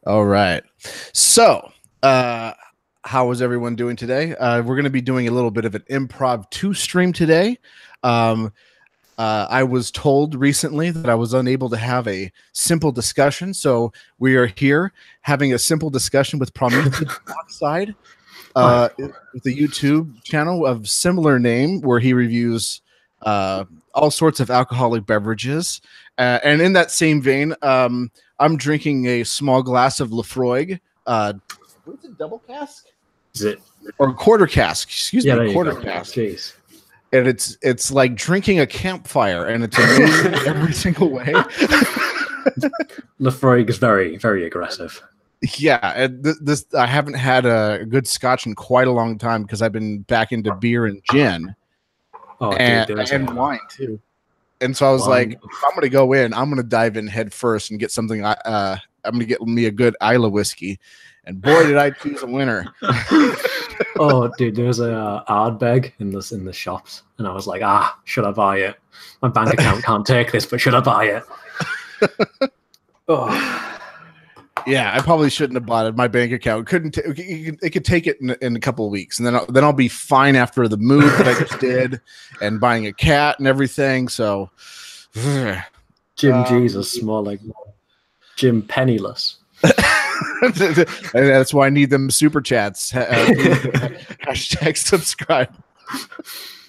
All right. So, how is everyone doing today? We're going to be doing a little bit of an improv 2 stream today. I was told recently that I was unable to have a simple discussion, so we are here having a simple discussion with PromethiumOxide, with a YouTube channel of similar name where he reviews all sorts of alcoholic beverages. And in that same vein, I'm drinking a small glass of Lafroig. What's it, double cask? Is it? Or quarter cask? Excuse me, quarter cask. Jeez. And it's like drinking a campfire, and it's amazing every single way. Lafroig is very, very aggressive. Yeah, and this I haven't had a good scotch in quite a long time because I've been back into beer and gin, and wine too. And so I was like, if I'm going to go in, I'm going to dive in head first and get something. I'm going to get me a good Isla whiskey, and boy, did I choose a winner. Oh, dude, there was a Ardbeg in the shops, and I was like, should I buy it? My bank account can't take this, but should I buy it? Yeah, I probably shouldn't have bought it. My bank account couldn't. It could take it in a couple of weeks, and then I'll be fine after the move that I just did, and buying a cat and everything. So, Jim Jesus, more like Jim Penniless. That's why I need them super chats. Hashtag subscribe.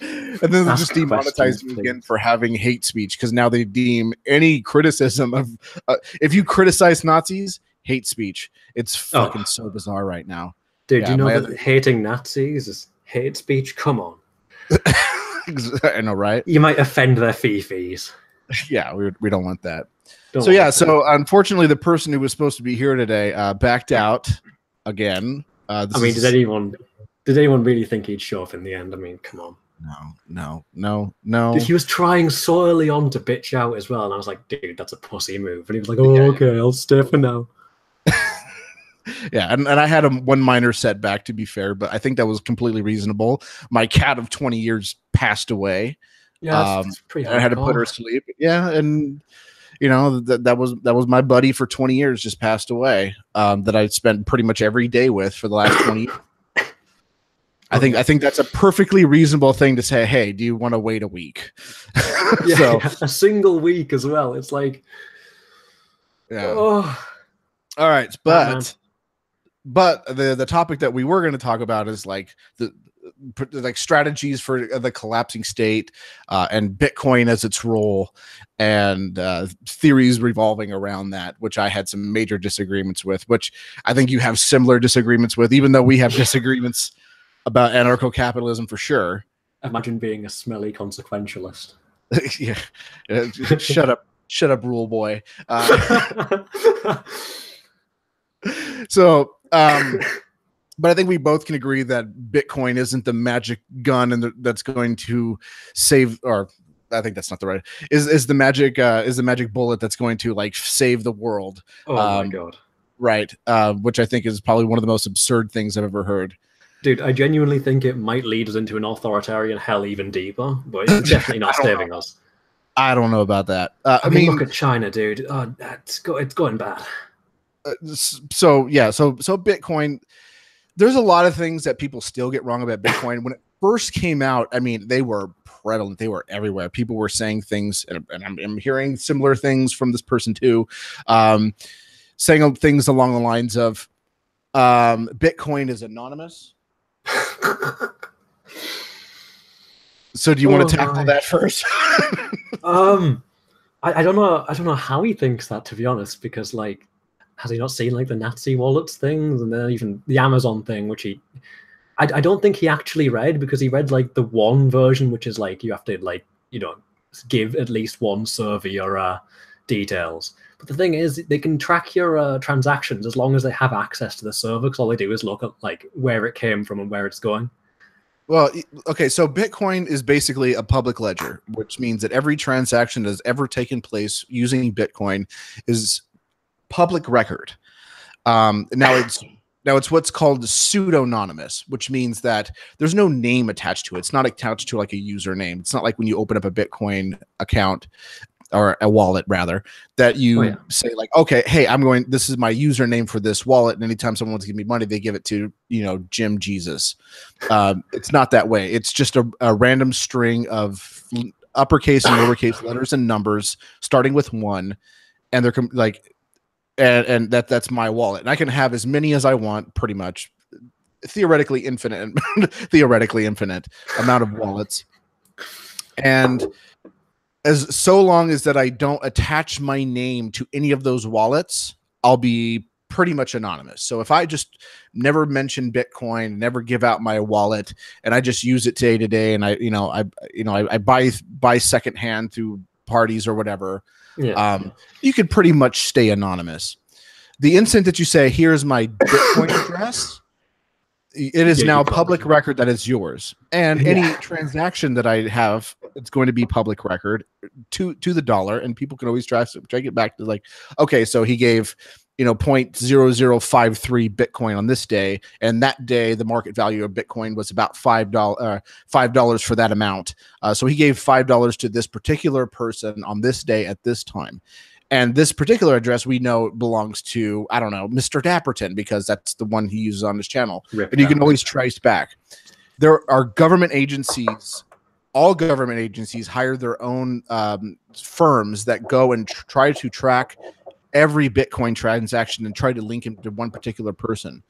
And then they'll just demonetize me again for having hate speech, because now they deem any criticism of if you criticize Nazis, hate speech. It's fucking so bizarre right now. Dude, you know that hating Nazis is hate speech? Come on. I know, right? You might offend their fifis. Yeah, we don't want that. So unfortunately, the person who was supposed to be here today backed out again. Did anyone really think he'd show up in the end? I mean, come on. No. Dude, he was trying so early on to bitch out as well, and I was like, dude, that's a pussy move. And he was like, okay, I'll stay for now. Yeah, and I had one minor setback, to be fair, but I think that was completely reasonable. My cat of 20 years passed away. Yeah, that's pretty hardcore. I had to put her to sleep. Yeah, and you know that was my buddy for 20 years, just passed away. That I spent pretty much every day with for the last 20 years. I think that's a perfectly reasonable thing to say. Hey, do you want to wait a week? A single week as well. It's like, all right, but the topic that we were going to talk about is like the strategies for the collapsing state, and Bitcoin as its role, and theories revolving around that, which I had some major disagreements with, which I think you have similar disagreements with, even though we have disagreements about anarcho-capitalism for sure. Imagine being a smelly consequentialist. Yeah, shut up, rule boy. But I think we both can agree that Bitcoin isn't the magic gun and that's going to save, or I think that's not the right, is the magic bullet that's going to like save the world. Oh my God. Right. Which I think is probably one of the most absurd things I've ever heard. Dude, I genuinely think it might lead us into an authoritarian hell even deeper, but it's definitely not saving us. I don't know about that. I mean, look at China, dude. It's going bad. So Bitcoin, there's a lot of things that people still get wrong about Bitcoin. When it first came out, I mean, they were prevalent. They were everywhere. People were saying things, and I'm hearing similar things from this person too, saying things along the lines of Bitcoin is anonymous. So do you want to tackle that first? I don't know how he thinks that, to be honest, because like, has he not seen like the Nazi wallets things, and then even the Amazon thing, which I don't think he actually read, because he read like the one version, which is like you have to like, give at least one server your details. But the thing is, they can track your transactions as long as they have access to the server, because all they do is look at like where it came from and where it's going. Well, okay, so Bitcoin is basically a public ledger, which means that every transaction that has ever taken place using Bitcoin is public record. Now it's what's called pseudonymous, which means that there's no name attached to it. It's not attached to like a username. It's not like when you open up a Bitcoin account or a wallet rather, that you say like, okay, hey, this is my username for this wallet. And anytime someone wants to give me money, they give it to, Jim Jesus. It's not that way. It's just a random string of uppercase and lowercase letters and numbers starting with 1. And they're like, and that's my wallet. And I can have as many as I want, pretty much. Theoretically infinite amount of wallets. And so long as that I don't attach my name to any of those wallets, I'll be pretty much anonymous. So if I just never mention Bitcoin, never give out my wallet, and I just use it day to day, and I buy secondhand through parties or whatever, you could pretty much stay anonymous. The instant that you say, here's my Bitcoin address, it is now public record that is yours. And any transaction that I have, it's going to be public record to the dollar. And people can always try to get back to like, okay, so he gave, 0.0053 Bitcoin on this day. And that day, the market value of Bitcoin was about $5 for that amount. So he gave $5 to this particular person on this day at this time. And this particular address we know belongs to, I don't know, Mr. Dapperton, because that's the one he uses on his channel. And you can always trace back. There are government agencies. All government agencies hire their own firms that go and try to track every Bitcoin transaction and try to link him to one particular person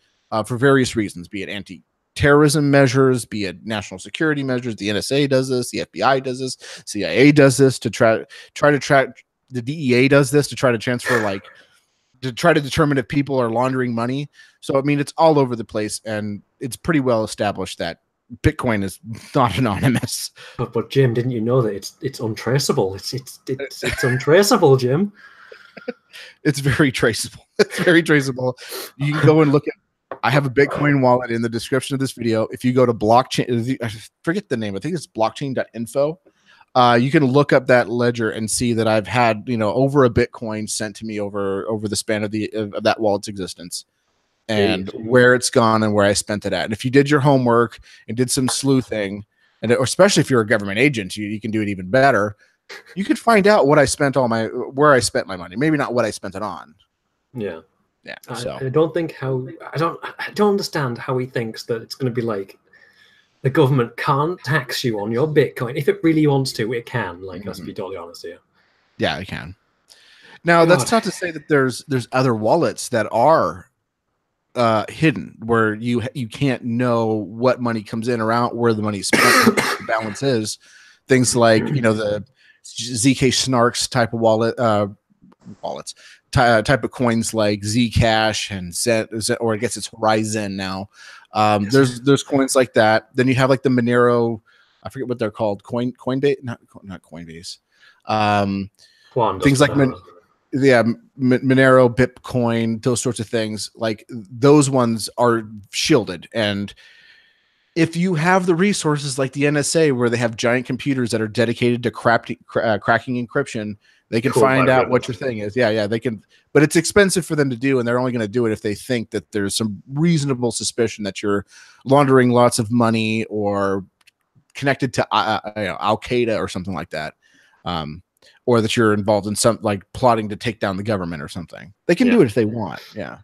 for various reasons, be it anti-terrorism measures, be it national security measures. The NSA does this. The FBI does this. CIA does this to try to track. The DEA does this to try to transfer, to try to determine if people are laundering money. So, I mean, it's all over the place, and it's pretty well established that Bitcoin is not anonymous. But Jim, didn't you know that it's untraceable? It's untraceable, Jim. It's very traceable. It's very traceable. You can go and look at. I have a Bitcoin wallet in the description of this video. If you go to blockchain, I forget the name. I think it's blockchain.info. You can look up that ledger and see that I've had, over a Bitcoin sent to me over the span of that wallet's existence, and where it's gone and where I spent it at. And if you did your homework and did some sleuthing, and especially if you're a government agent, you can do it even better. You could find out where I spent my money. Maybe not what I spent it on. Yeah. Yeah. So I don't understand how he thinks that it's going to be like, the government can't tax you on your Bitcoin. If it really wants to, it can. Let's be totally honest here. Yeah, it can. Now, that's not to say that there's other wallets that are hidden, where you can't know what money comes in or out, where the money is spent, what the balance is. Things like the ZK Snarks type of wallets, type of coins like ZenCash and Zen, or I guess it's Horizon now. There's coins like that. Then you have like the Monero, I forget what they're called, Coinbase, not Coinbase. Things like Monero, BItCoin, those sorts of things. Like those ones are shielded, and if you have the resources like the NSA, where they have giant computers that are dedicated to cracking encryption, they can find out what your thing is. Yeah, they can. But it's expensive for them to do, and they're only going to do it if they think that there's some reasonable suspicion that you're laundering lots of money or connected to Al Qaeda or something like that, or that you're involved in some plotting to take down the government or something. They can do it if they want. Yeah.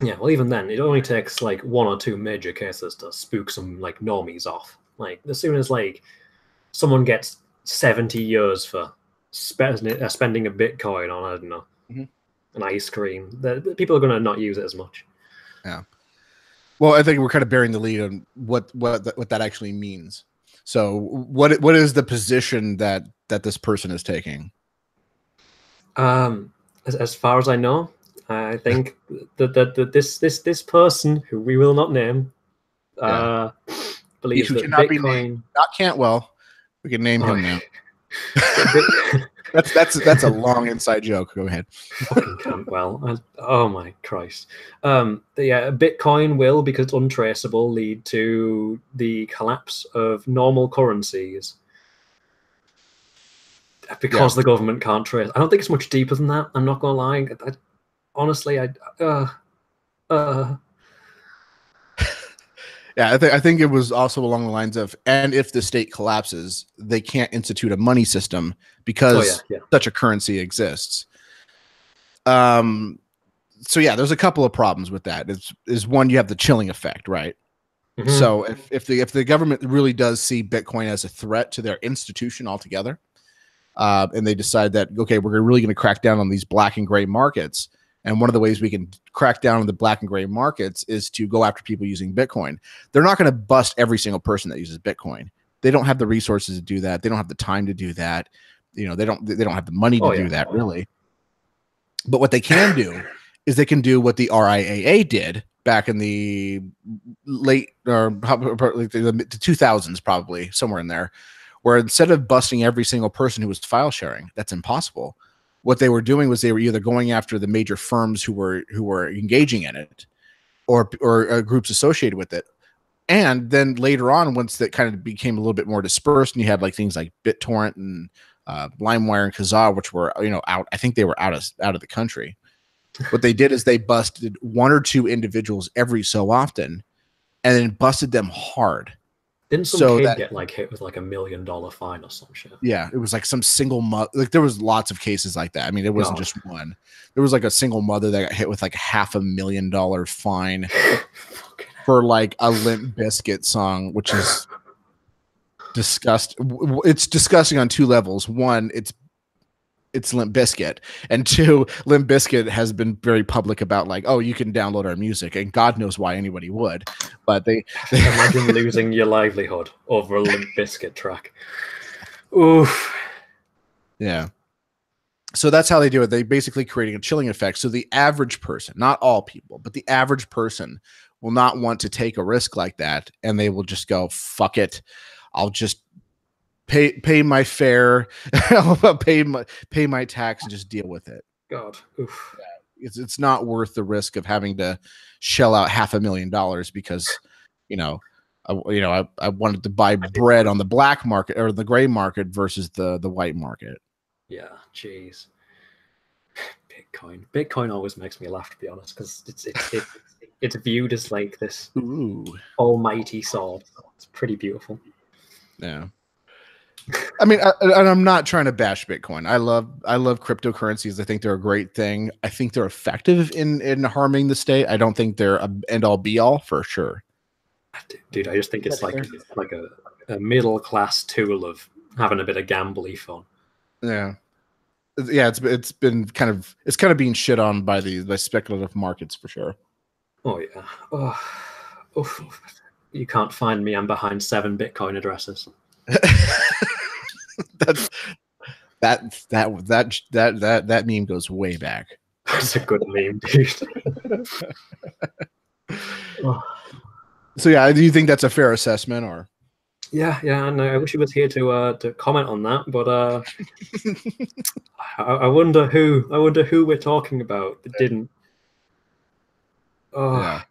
Yeah. Well, even then, it only takes 1 or 2 major cases to spook some normies off. As soon as someone gets 70 years for spending a Bitcoin on, I don't know, an ice cream, the people are going to not use it as much. Yeah. Well, I think we're kind of bearing the lead on what that actually means. So what is the position that this person is taking? As far as I know, I think that this person, who we will not name, believes that cannot Bitcoin be named. Not Cantwell. We can name him now. That's a long inside joke. Go ahead. Fucking Cantwell. Oh my Christ. Bitcoin will, because it's untraceable, lead to the collapse of normal currencies. Because the government can't trace. I don't think it's much deeper than that. I'm not gonna lie. Honestly, Yeah, I think it was also along the lines of, and if the state collapses, they can't institute a money system because such a currency exists. So yeah, there's a couple of problems with that. Is one, you have the chilling effect, right? Mm-hmm. So if the government really does see Bitcoin as a threat to their institution altogether, and they decide that, okay, we're really going to crack down on these black and gray markets, and one of the ways we can crack down on the black and gray markets is to go after people using Bitcoin. They're not going to bust every single person that uses Bitcoin. They don't have the resources to do that. They don't have the time to do that. You know, they don't have the money to do that, really. But what they can do is they can do what the RIAA did back in the late or the 2000s, probably somewhere in there, where instead of busting every single person who was file sharing, that's impossible. What they were doing was they were either going after the major firms who were engaging in it, or groups associated with it. And then later on, once that kind of became a little bit more dispersed, and you had like things like BitTorrent and LimeWire and Kazaa, which were out. I think they were out of the country. What they did is they busted one or two individuals every so often, and then busted them hard. Didn't some kid get like hit with like $1 million fine or some shit? Yeah, it was like some single mother. Like there was lots of cases like that. I mean, it wasn't just one. There was like a single mother that got hit with like $500,000 fine for like a Limp Bizkit song, which is disgusting. It's disgusting on two levels. One, it's Limp Bizkit, and two, Limp Bizkit has been very public about like, oh, you can download our music, and God knows why anybody would. But they imagine losing your livelihood over a Limp Bizkit track. Oof. Yeah. So that's how they do it. They basically creating a chilling effect. So the average person, not all people, but the average person will not want to take a risk like that, and they will just go, fuck it, I'll just pay my fare, pay my tax, and just deal with it. God, oof. Yeah, it's not worth the risk of having to shell out $500,000 because, I wanted to buy bread on the black market or the gray market versus the white market. Yeah, jeez. Bitcoin always makes me laugh, to be honest, because it's viewed as like this almighty sword. It's pretty beautiful. Yeah. I mean, I'm not trying to bash Bitcoin. I love cryptocurrencies. I think they're a great thing. I think they're effective in harming the state. I don't think they're an end all be all for sure. Dude, I just think it's like a middle class tool of having a bit of gambly fun. Yeah, yeah. It's kind of being shit on by speculative markets for sure. Oh yeah. Oh, you can't find me. I'm behind 7 Bitcoin addresses. that meme goes way back. That's a good meme, dude. So yeah, do you think that's a fair assessment, or? Yeah, and I wish he was here to comment on that, but I wonder who we're talking about that didn't. Oh, yeah.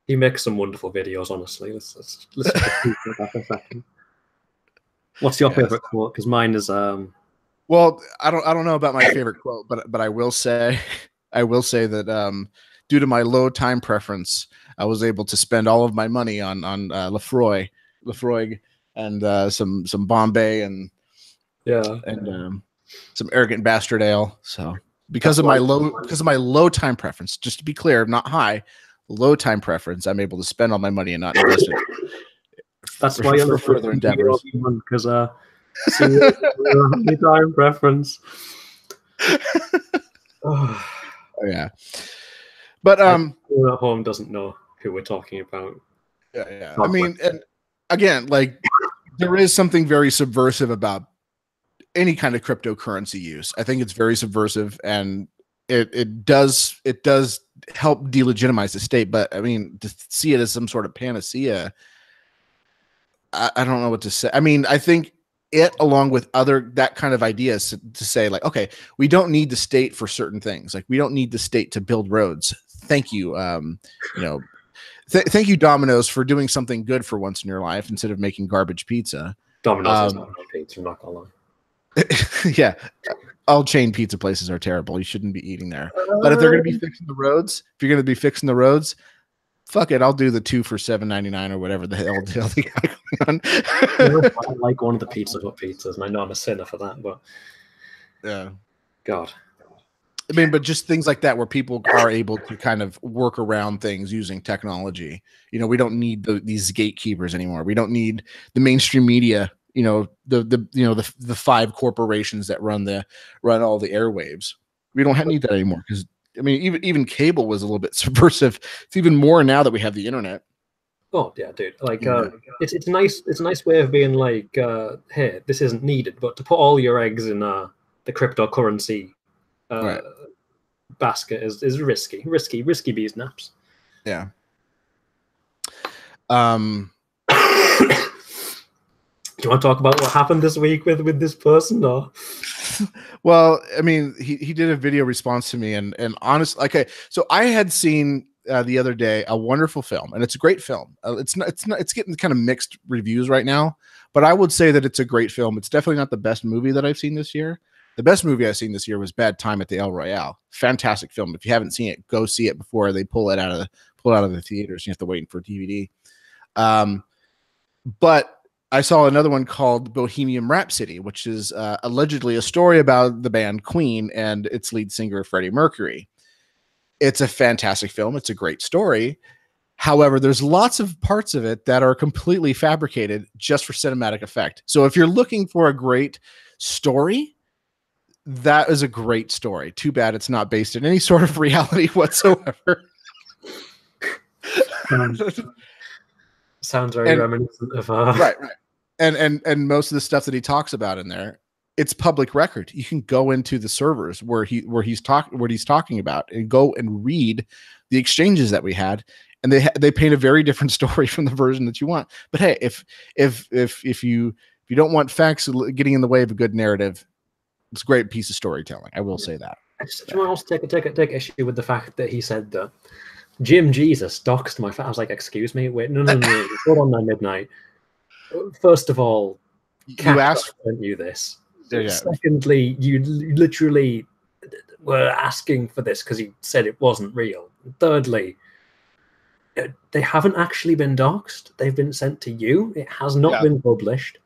He makes some wonderful videos, honestly. Let's just back a second. What's your favorite quote? Because mine is well, I don't know about my favorite quote, but I will say that due to my low time preference, I was able to spend all of my money on Lefroy and some Bombay and some Arrogant Bastard Ale. So because of my low time preference, just to be clear, not high, low time preference, I'm able to spend all my money and not invest it. That's why you're further endeavors. Because time preference. Yeah, but at home doesn't know who we're talking about. Yeah. I mean, and again, like there is something very subversive about any kind of cryptocurrency use. I think it's very subversive, and it does help delegitimize the state. But I mean, to see it as some sort of panacea, I don't know what to say. I mean, I think it, along with that kind of ideas, to say like, okay, we don't need the state for certain things. Like we don't need the state to build roads. Thank you. Thank you, Domino's, for doing something good for once in your life instead of making garbage pizza. Domino's is not pizza, I'm not gonna lie. Yeah, all chain pizza places are terrible. You shouldn't be eating there. But if they're going to be fixing the roads, fuck it, I'll do the 2 for $7.99 or whatever the hell they got going on. I like one of the Pizza Hut pizzas, and I know I'm a sinner for that, but yeah, God. I mean, but just things like that where people are able to kind of work around things using technology. You know, we don't need these gatekeepers anymore. We don't need the mainstream media. You know, the 5 corporations that run all the airwaves. We don't need that anymore because I mean, even cable was a little bit subversive. It's even more now that we have the internet. Oh yeah, dude. Like, it's nice. It's a nice way of being like, hey, this isn't needed, but to put all your eggs in the cryptocurrency Right. basket is risky bees naps. Yeah. Do you want to talk about what happened this week with this person, or? Well, I mean, he did a video response to me, and honestly, okay. So I had seen the other day a wonderful film, and it's a great film. It's getting kind of mixed reviews right now, but I would say that it's a great film. It's definitely not the best movie that I've seen this year. The best movie I've seen this year was Bad Time at the El Royale. Fantastic film. If you haven't seen it, go see it before they pull it out of the theaters. You have to wait for DVD. But I saw another one called Bohemian Rhapsody, which is allegedly a story about the band Queen and its lead singer, Freddie Mercury. It's a fantastic film. It's a great story. However, there's lots of parts of it that are completely fabricated just for cinematic effect. So if you're looking for a great story, that is a great story. Too bad it's not based in any sort of reality whatsoever. Sounds very reminiscent of right. And most of the stuff that he talks about in there, it's public record. You can go into the servers where he's talking about and go and read the exchanges that we had, and they paint a very different story from the version that you want. But hey, if you don't want facts getting in the way of a good narrative, it's a great piece of storytelling. I will say that. Do you want to take issue with the fact that he said that Jim Jesus doxed my I was like, excuse me, wait, no, hold on, midnight. First of all, you asked you this. Yeah. Secondly, you literally were asking for this because he said it wasn't real. Thirdly, they haven't actually been doxed. They've been sent to you. It has not been published.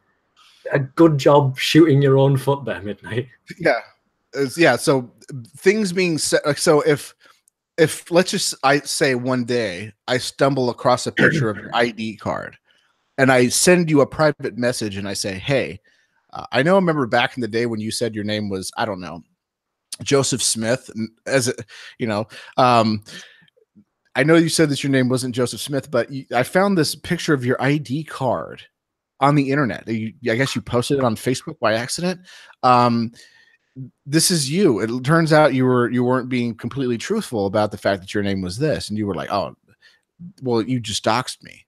A good job shooting your own foot there, midnight. Yeah. So things being said. So if let's just say one day I stumble across a picture of your ID card, and I send you a private message, and I say, hey, I remember back in the day when you said your name was, I don't know, Joseph Smith, I know you said that your name wasn't Joseph Smith, but I found this picture of your ID card on the internet. I guess you posted it on Facebook by accident. This is you. It turns out you weren't being completely truthful about the fact that your name was this, and you were like, oh, well, you just doxed me.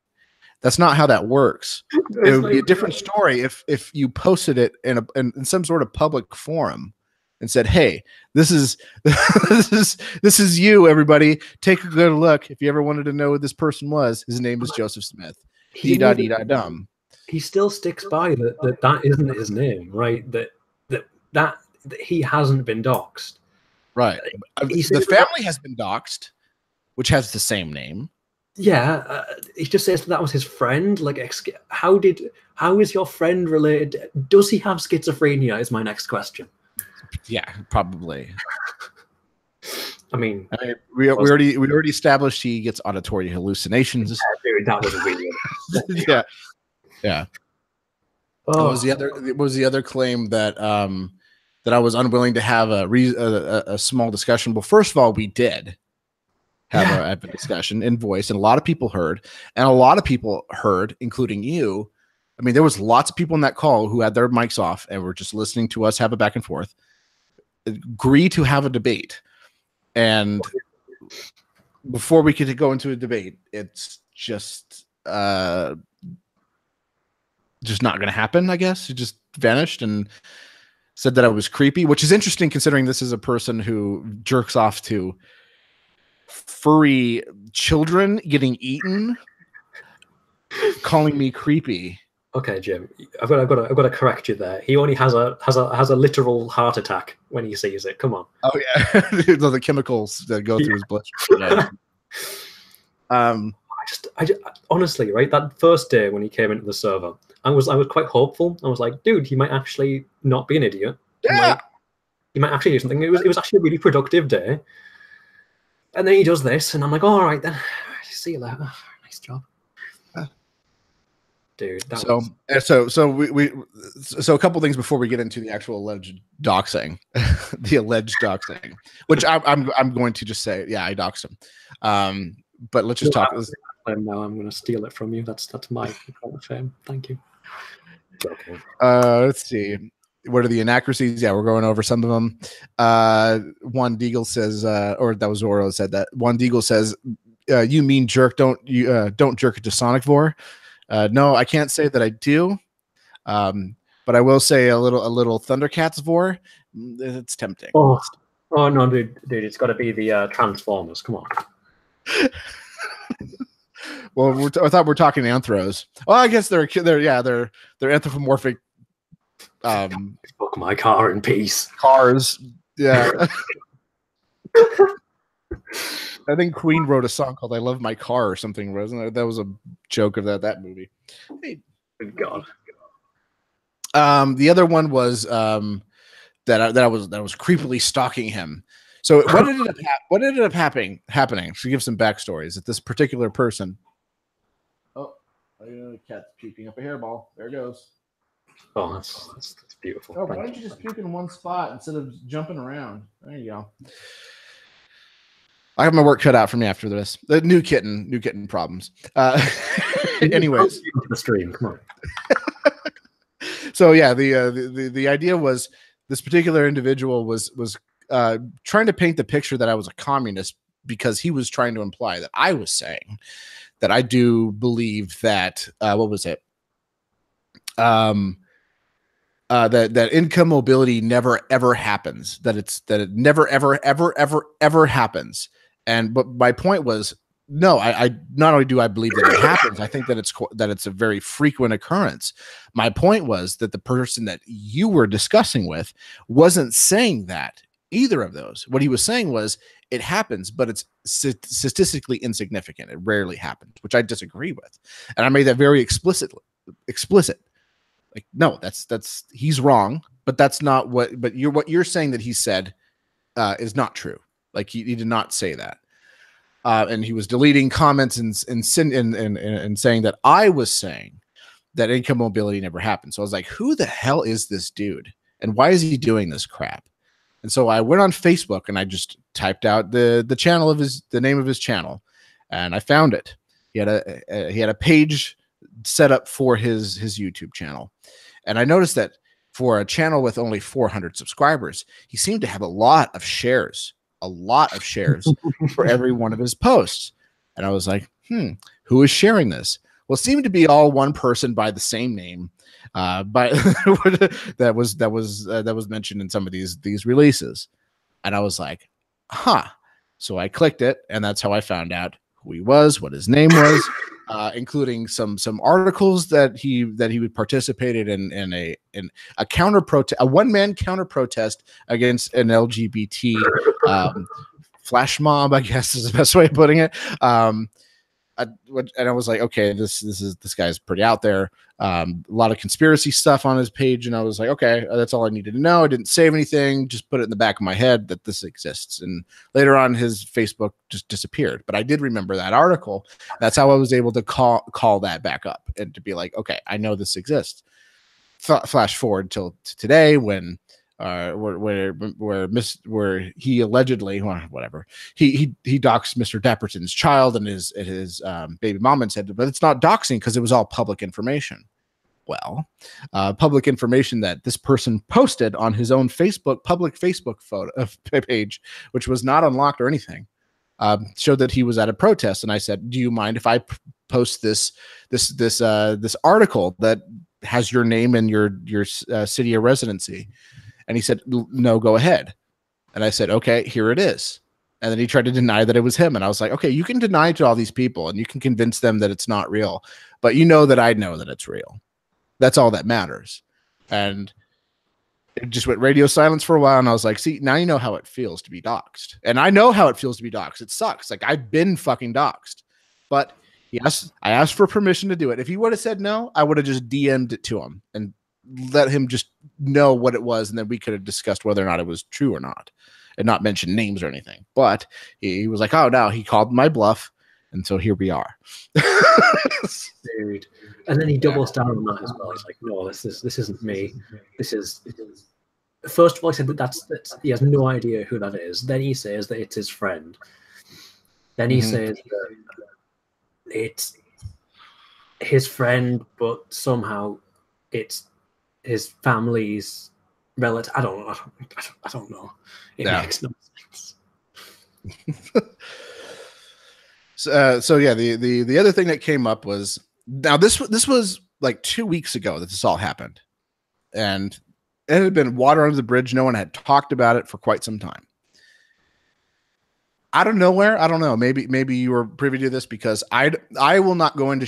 That's not how that works. It would be a different story if you posted it in some sort of public forum and said, hey, this is you, everybody. Take a good look. If you ever wanted to know who this person was, his name is Joseph Smith. Dumb. He still sticks by that isn't his name, right? That he hasn't been doxed. Right. The family has been doxed, which has the same name. Yeah, he just says that was his friend. Like, how is your friend related? Does he have schizophrenia? Is my next question. Yeah, probably. I mean, we already established he gets auditory hallucinations. Yeah, dude, that was weird. Yeah. Oh. What was the other claim that I was unwilling to have a small discussion? Well, first of all, we did have a discussion in voice, and a lot of people heard, including you. I mean, there was lots of people in that call who had their mics off and were just listening to us have a back and forth, agree to have a debate. And before we could go into a debate, it's just not going to happen, I guess. It just vanished and said that I was creepy, which is interesting considering this is a person who jerks off to furry children getting eaten, calling me creepy. Okay, Jim, I've got to correct you there. He only has a literal heart attack when he sees it. Come on. Oh yeah, the chemicals that go through his bloodstream. honestly, right, that first day when he came into the server, I was quite hopeful. I was like, dude, he might actually not be an idiot. Yeah. He might actually do something. It was actually a really productive day. And then he does this, and I'm like, oh, all right then. See you later. Nice job. Dude, so a couple things before we get into the actual alleged doxing, the alleged doxing, which I'm going to just say, yeah, I doxed him. But let's just talk. No, I'm going to steal it from you. That's my claim of fame. Thank you. Okay. Let's see. What are the inaccuracies? Yeah, we're going over some of them. Juan Deagle says, or that was Oro said that. Juan Deagle says, "You mean jerk? Don't jerk it to Sonic Vor." No, I can't say that I do. But I will say a little Thundercats Vor. It's tempting. Oh no, dude, it's got to be the Transformers. Come on. Well, I thought we're talking Anthros. Well, I guess they're anthropomorphic. Fuck my car in peace. Cars, yeah. I think Queen wrote a song called "I Love My Car" or something, wasn't it? That was a joke of that movie. Hey, good God. The other one was that I was creepily stalking him. So what ended up happening? To give some backstories, that this particular person. Oh, the cat's puking up a hairball. There it goes. Oh, that's beautiful. Oh, why don't you just puke in one spot instead of jumping around? There you go. I have my work cut out for me after this. The new kitten problems. Anyways, the stream. Come on. So yeah, the idea was this particular individual was trying to paint the picture that I was a communist because he was trying to imply that I was saying that I do believe that what was it? That income mobility never ever happens. That it never ever happens. But my point was, no, I not only do I believe that it happens, I think that it's a very frequent occurrence. My point was that the person that you were discussing with wasn't saying that either of those. What he was saying was it happens, but it's statistically insignificant. It rarely happens, which I disagree with, and I made that very explicit. Like, no, that's he's wrong, but that's not what you're saying that he said is not true. Like he did not say that. And he was deleting comments and saying that I was saying that income mobility never happened. So I was like, who the hell is this dude? And why is he doing this crap? And so I went on Facebook and I just typed out the name of his channel, and I found it. He had a page set up for his YouTube channel. And I noticed that for a channel with only 400 subscribers, he seemed to have a lot of shares for every one of his posts. And I was like, who is sharing this? Well, it seemed to be all one person by the same name, that was mentioned in some of these releases. And I was like, huh. So I clicked it, and that's how I found out who he was, what his name was, including some articles that he participated in a counter protest, a one-man counter protest against an LGBT flash mob, I guess is the best way of putting it. And I was like, okay, this guy's pretty out there. A lot of conspiracy stuff on his page, and I was like, okay, that's all I needed to know. I didn't save anything, just put it in the back of my head that this exists. And later on, his Facebook just disappeared. But I did remember that article. That's how I was able to call that back up and to be like, okay, I know this exists. Flash forward till today when where he allegedly, whatever, he doxed Mr. Dapperton's child and his baby mom and said, but it's not doxing because it was all public information. Well, public information that this person posted on his own public Facebook page, which was not unlocked or anything, showed that he was at a protest. And I said, do you mind if I post this article that has your name and your city of residency? And he said, no, go ahead. And I said, okay, here it is. And then he tried to deny that it was him. And I was like, okay, you can deny to all these people and you can convince them that it's not real, but you know that I know that it's real. That's all that matters. And it just went radio silence for a while. And I was like, see, now you know how it feels to be doxxed. And I know how it feels to be doxxed. It sucks. Like, I've been fucking doxxed. But I asked for permission to do it. If he would have said no, I would have just DM'd it to him and let him just know what it was, and then we could have discussed whether or not it was true or not, and not mention names or anything. But he was like, "Oh no," he called my bluff, and so here we are. Dude. And then he doubles down on that as well. He's like, "No, this isn't me. This is." First of all, he said that's he has no idea who that is. Then he says that it's his friend. Then he says that it's his friend, but somehow it's his family's relative. I don't know. It makes no sense. So yeah, the other thing that came up was, now this was like 2 weeks ago that this all happened, and it had been water under the bridge. No one had talked about it for quite some time. Out of nowhere, I don't know. Maybe you were privy to this, because I will not go into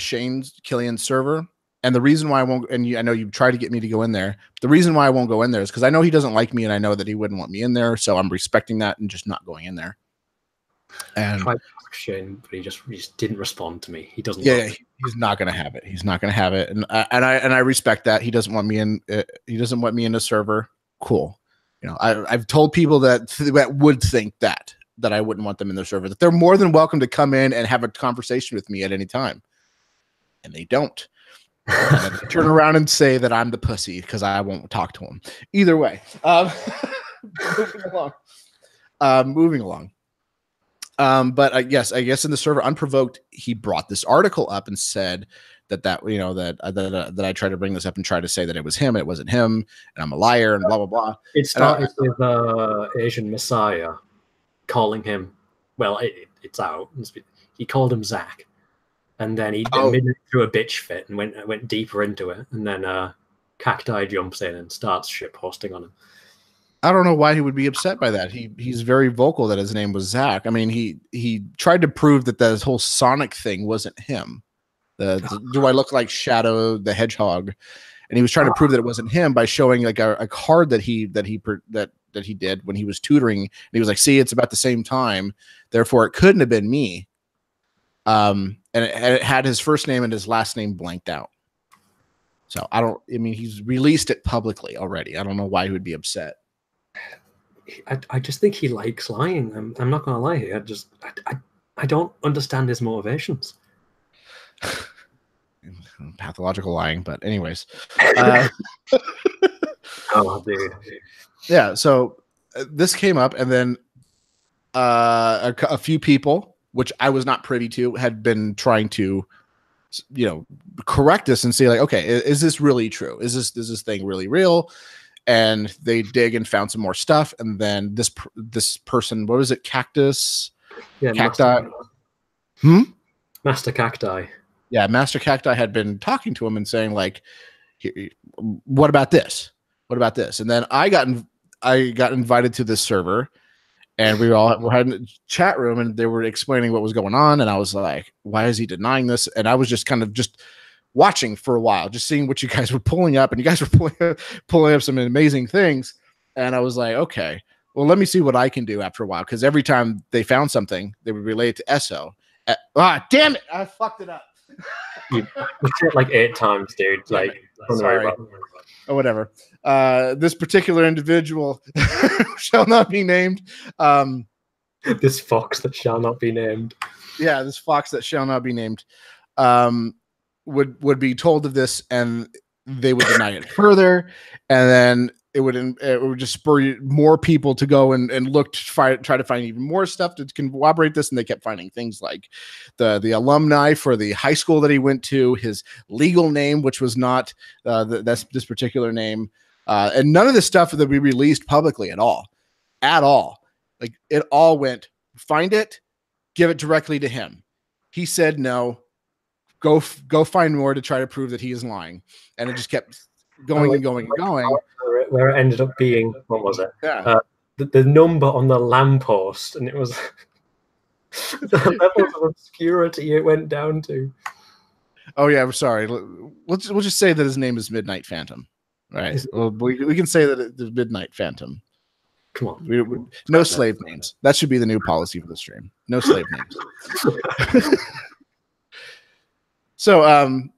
Killian's server. And the reason why I won't, and I know you tried to get me to go in there. The reason why I won't go in there is because I know he doesn't like me, and I know that he wouldn't want me in there. So I'm respecting that and just not going in there. And tried to ask Shane, but he just didn't respond to me. He doesn't. Yeah, he's not going to have it. He's not going to have it, and I respect that. He doesn't want me in. He doesn't want me in the server. Cool. You know, I've told people that would think that I wouldn't want them in their server, that they're more than welcome to come in and have a conversation with me at any time, and they don't. And they turn around and say that I'm the pussy because I won't talk to him. Either way, moving along. But I guess in the server Unprovoked, he brought this article up and said that I tried to bring this up and try to say that it was him, it wasn't him, and I'm a liar, and blah blah blah. It started with Asian Messiah calling him. Well, it's out. He called him Zach. And then he admitted to a bitch fit and went deeper into it. And then Cacti jumps in and starts shit posting on him. I don't know why he would be upset by that. He's very vocal that his name was Zach. I mean, he tried to prove that this whole Sonic thing wasn't him. Do I look like Shadow the Hedgehog? And he was trying to prove that it wasn't him by showing like a card that he did when he was tutoring. And he was like, "See, it's about the same time, therefore it couldn't have been me." And it had his first name and his last name blanked out. So I mean, he's released it publicly already. I don't know why he would be upset. I just think he likes lying. I'm not gonna lie here. I don't understand his motivations. Pathological lying, but anyways. Oh, dude. Yeah. So this came up, and then a few people, which I was not privy to, had been trying to, correct this and say like, okay, is this really true? Is this thing really real? And they dig and found some more stuff. And then this person, what was it? Cactus? Yeah. Cacti. Master Cacti. Yeah. Master Cacti had been talking to him and saying like, what about this? What about this? And then I got invited to this server, and we were in a chat room, and they were explaining what was going on. And I was like, why is he denying this? And I was just kind of watching for a while, just seeing what you guys were pulling up, and you guys were pulling up some amazing things. And I was like, okay, well, let me see what I can do after a while. Because every time they found something, they would relate it to Esso. Damn it. I fucked it up. You said it like 8 times, dude. Like, sorry. Or whatever. This particular individual shall not be named. This fox that shall not be named. Yeah, this fox that shall not be named would be told of this, and they would deny it further, and then it would just spur more people to go and look to try to find even more stuff to corroborate this. And they kept finding things like the alumni for the high school that he went to, his legal name, which was not that's this particular name, and none of this stuff that we released publicly at all. Like, it all went, find it, give it directly to him. He said no. Go find more to try to prove that he is lying, and it just kept going and going and going. Where it ended up being, what was it? Yeah. The number on the lamppost, and it was the levels of obscurity it went down to. Oh yeah, I'm sorry. We'll just say that his name is Midnight Phantom, right? Well, we can say that it's Midnight Phantom. Come on, no slave names. That should be the new policy for the stream. No slave names. So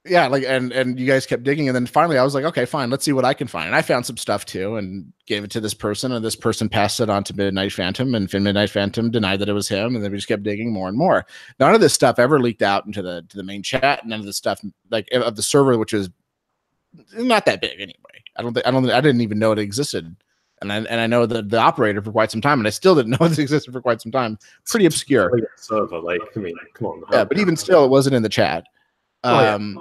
yeah, like and you guys kept digging, and then finally I was like, okay, fine, let's see what I can find. And I found some stuff too, and gave it to this person, and this person passed it on to Midnight Phantom, and Midnight Phantom denied that it was him, and then we just kept digging more and more. None of this stuff ever leaked out into the main chat. None of the stuff like of the server, which is not that big anyway. I didn't even know it existed. And I know the operator for quite some time, and I still didn't know it existed for quite some time. Pretty obscure. Server, like, I mean, come on. Yeah, but even still, it wasn't in the chat. And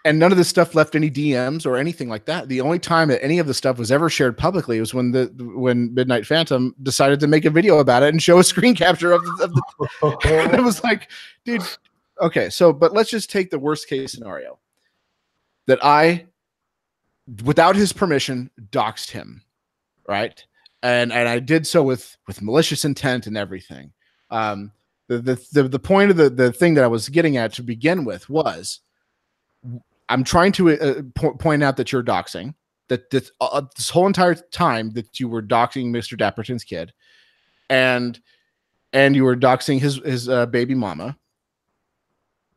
none of this stuff left any DMs or anything like that. The only time that any of the stuff was ever shared publicly was when Midnight Phantom decided to make a video about it and show a screen capture of the and it was like, dude, okay, so but let's just take the worst case scenario that I, without his permission, doxed him, right? And I did so with malicious intent and everything. The point of the thing that I was getting at to begin with was, I'm trying to point out that you're doxing, that this whole entire time that you were doxing Mr. Dapperton's kid, and you were doxing his baby mama.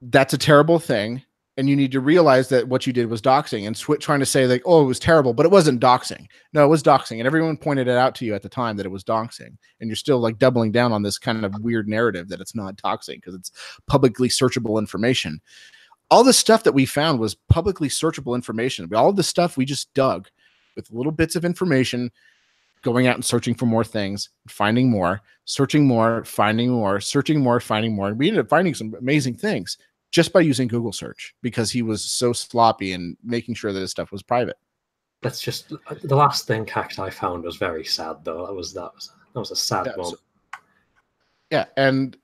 That's a terrible thing. And you need to realize that what you did was doxing, and trying to say like, oh, it was terrible, but it wasn't doxing. No, it was doxing. And everyone pointed it out to you at the time that it was doxing. And you're still like doubling down on this kind of weird narrative that it's not doxing because it's publicly searchable information. All the stuff that we found was publicly searchable information. All of the stuff we just dug with little bits of information, going out and searching for more things, finding more, searching more, finding more, searching more, finding more. And we ended up finding some amazing things just by using Google search because he was so sloppy and making sure that his stuff was private. That's just the last ZenCash I found was very sad though. That was a sad moment. Yeah, and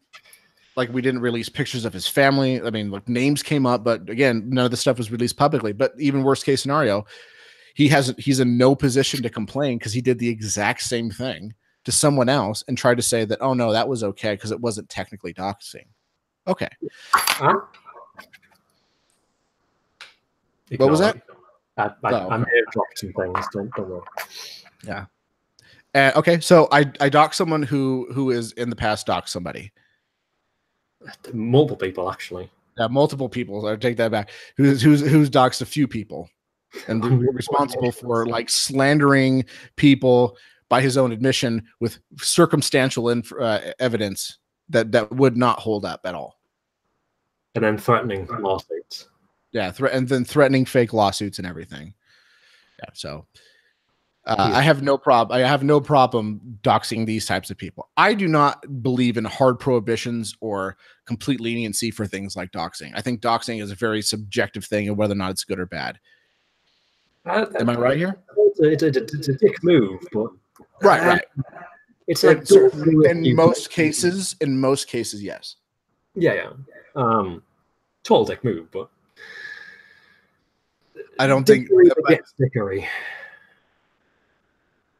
like we didn't release pictures of his family. I mean, like names came up, but again, none of the stuff was released publicly. But even worst case scenario, he's in no position to complain because he did the exact same thing to someone else and tried to say that, oh no, that was okay because it wasn't technically doxing. Okay. What was that? I may have dropped some things. Don't worry. Yeah. Okay, so I doxed someone who is in the past doxed somebody. Multiple people, actually. Yeah, multiple people. I take that back. Who's doxed a few people, and responsible for like slandering people by his own admission with circumstantial evidence that would not hold up at all. And then threatening lawsuits. Yeah, and then threatening fake lawsuits and everything. Yeah, so I have no problem. I have no problem doxing these types of people. I do not believe in hard prohibitions or complete leniency for things like doxing. I think doxing is a very subjective thing, and whether or not it's good or bad. Am I right here? It's a dick move, but right. It's like in most cases, yes. Yeah. Total dick move, but I don't think dickery.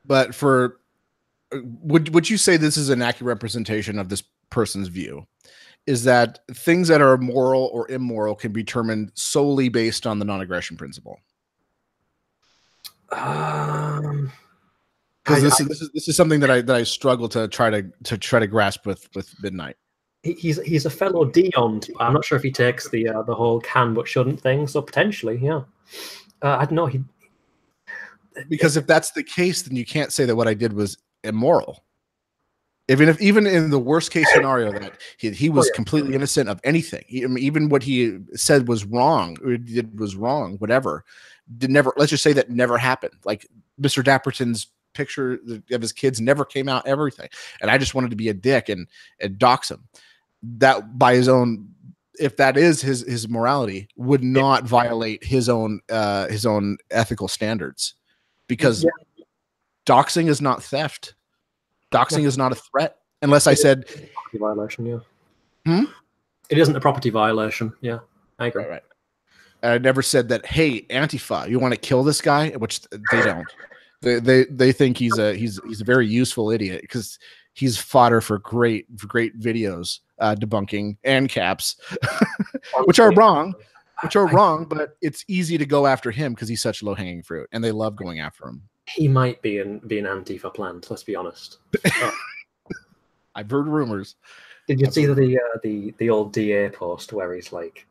But for would you say this is an accurate representation of this person's view? Is that things that are moral or immoral can be determined solely based on the non-aggression principle? Because this is something that I struggle to try to grasp with Midnight. He's a fellow Dion. I'm not sure if he takes the whole can but shouldn't thing. So potentially, yeah. I don't know. Because if that's the case, then you can't say that what I did was immoral. Even in the worst case scenario that he was completely innocent of anything, even what he said was wrong or did was wrong, whatever. Let's just say that never happened. Like Mr. Dapperton's picture of his kids never came out, everything, and I just wanted to be a dick and dox him. That by his own, if that is his morality, would not violate his own ethical standards, because doxing is not theft. Doxing is not a threat, unless I said property violation. Yeah. It isn't a property violation. Yeah, I agree. Right. I never said that. Hey, Antifa, you want to kill this guy? Which they don't. They think he's a very useful idiot because he's fodder for great videos debunking ANCAPs, which are wrong. But it's easy to go after him because he's such low-hanging fruit, and they love going after him. He might be an Antifa plant. Let's be honest. I've heard rumors. Did you see the old DA post where he's like,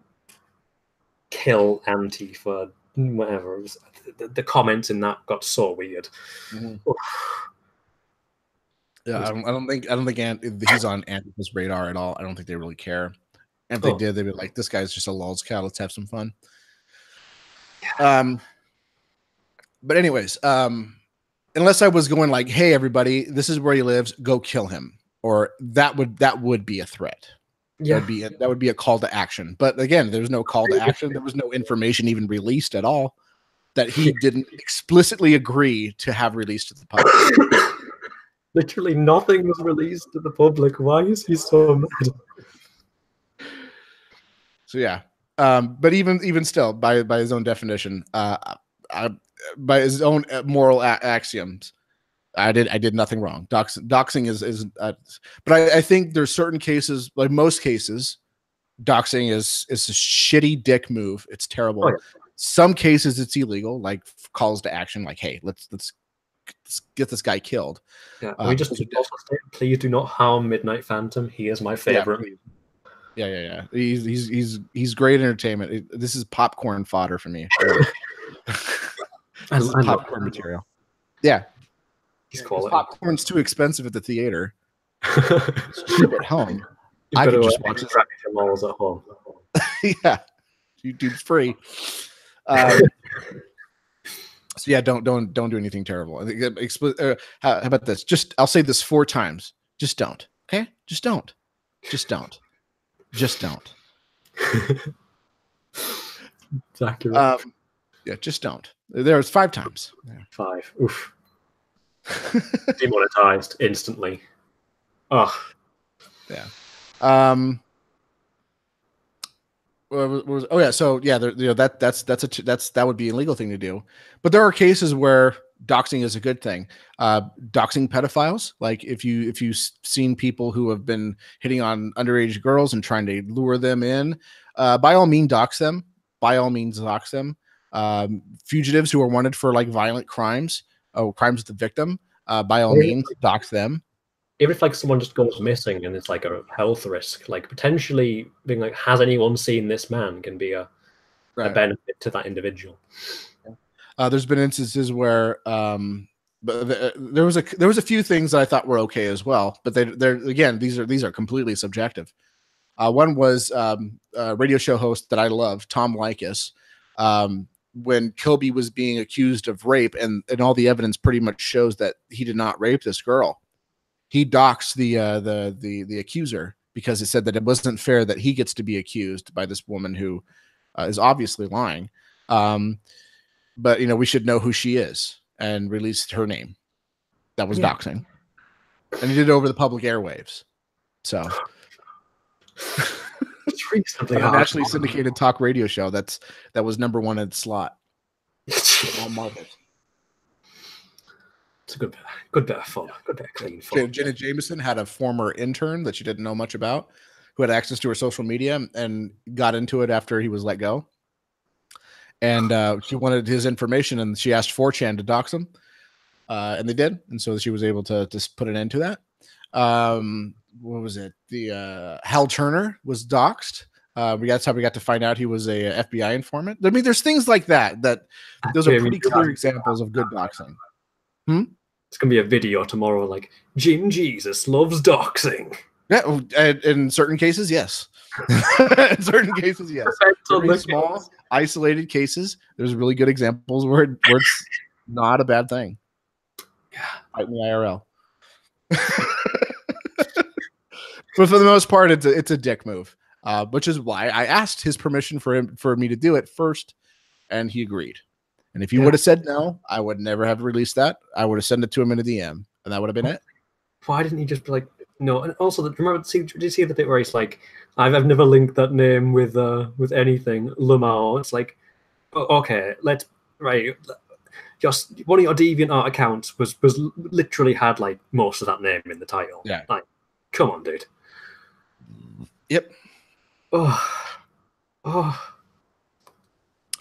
kill Antifa, whatever? It was, the comments in that got so weird. Mm-hmm. Yeah, I don't think he's on Antifa's radar at all. I don't think they really care. And if they did, they'd be like, "This guy's just a lulz cow. Let's have some fun." Yeah. But anyways, unless I was going like, "Hey, everybody, this is where he lives. Go kill him," or that would be a threat. Yeah, that would be a call to action. But again, there's no call to action. There was no information even released at all that he didn't explicitly agree to have released to the public. Literally nothing was released to the public. Why is he so mad? So yeah, but even still, by his own definition, by his own moral axioms, I did nothing wrong. Doxing is but I think there's certain cases, like most cases, doxing is a shitty dick move. It's terrible. Oh, yeah. Some cases it's illegal, like calls to action, like, hey, let's get this guy killed. Yeah, we just please do not harm Midnight Phantom. He is my favorite. Yeah. He's great entertainment. This is popcorn fodder for me. This is popcorn material. Yeah. Popcorn's too expensive at the theater. It's cheap at home. I could just watch malls at home. Yeah, YouTube's free. So yeah, don't do anything terrible. How about this? I'll say this 4 times. Just don't. Okay, just don't. Just don't. Just don't. It's accurate. Yeah, just don't. There's 5 times. Yeah. 5. Oof. Demonetized instantly. Oh. Yeah. So yeah, that would be an illegal thing to do. But there are cases where doxing is a good thing. Doxing pedophiles, like if you've seen people who have been hitting on underage girls and trying to lure them in, by all means dox them. By all means dox them. Fugitives who are wanted for like violent crimes, crimes with the victim, by all means dox them. Even if like someone just goes missing and it's like a health risk, like potentially being like, has anyone seen this man, can be a benefit to that individual. There's been instances where but there was a few things that I thought were okay as well, but they're again, these are completely subjective. One was a radio show host that I love, Tom Likas, when Kilby was being accused of rape, and all the evidence pretty much shows that he did not rape this girl. He doxed the accuser because it said that it wasn't fair that he gets to be accused by this woman who is obviously lying. But we should know who she is, and released her name. That was doxing, and he did it over the public airwaves. So it's reasonably a nationally syndicated talk radio show that was #1 at the slot. All market. It's a good bit of fun, good bit of clean fun. Jenna Jameson had a former intern that she didn't know much about, who had access to her social media and got into it after he was let go. And she wanted his information, and she asked 4chan to dox him, and they did, and so she was able to just put an end to that. What was it? The Hal Turner was doxed. That's how we got to find out he was a FBI informant. I mean, there's things like that. Those are pretty clear examples of good doxing. It's gonna be a video tomorrow, like Jim Jesus loves doxing. Yeah, in certain cases, yes. In certain cases, yes. Very small, isolated cases. There's really good examples where it's not a bad thing. Yeah, right in the IRL. But for the most part, it's a dick move, which is why I asked his permission for me to do it first, and he agreed. And if he would have said no, I would never have released that. I would have sent it to him in a DM, and that would have been it. Why didn't he just be like, no? And also, did you see the bit where he's like, I've never linked that name with anything, Lamar. It's like, okay, just one of your DeviantArt accounts was literally had like most of that name in the title. Yeah, like, come on, dude. Yep. Oh.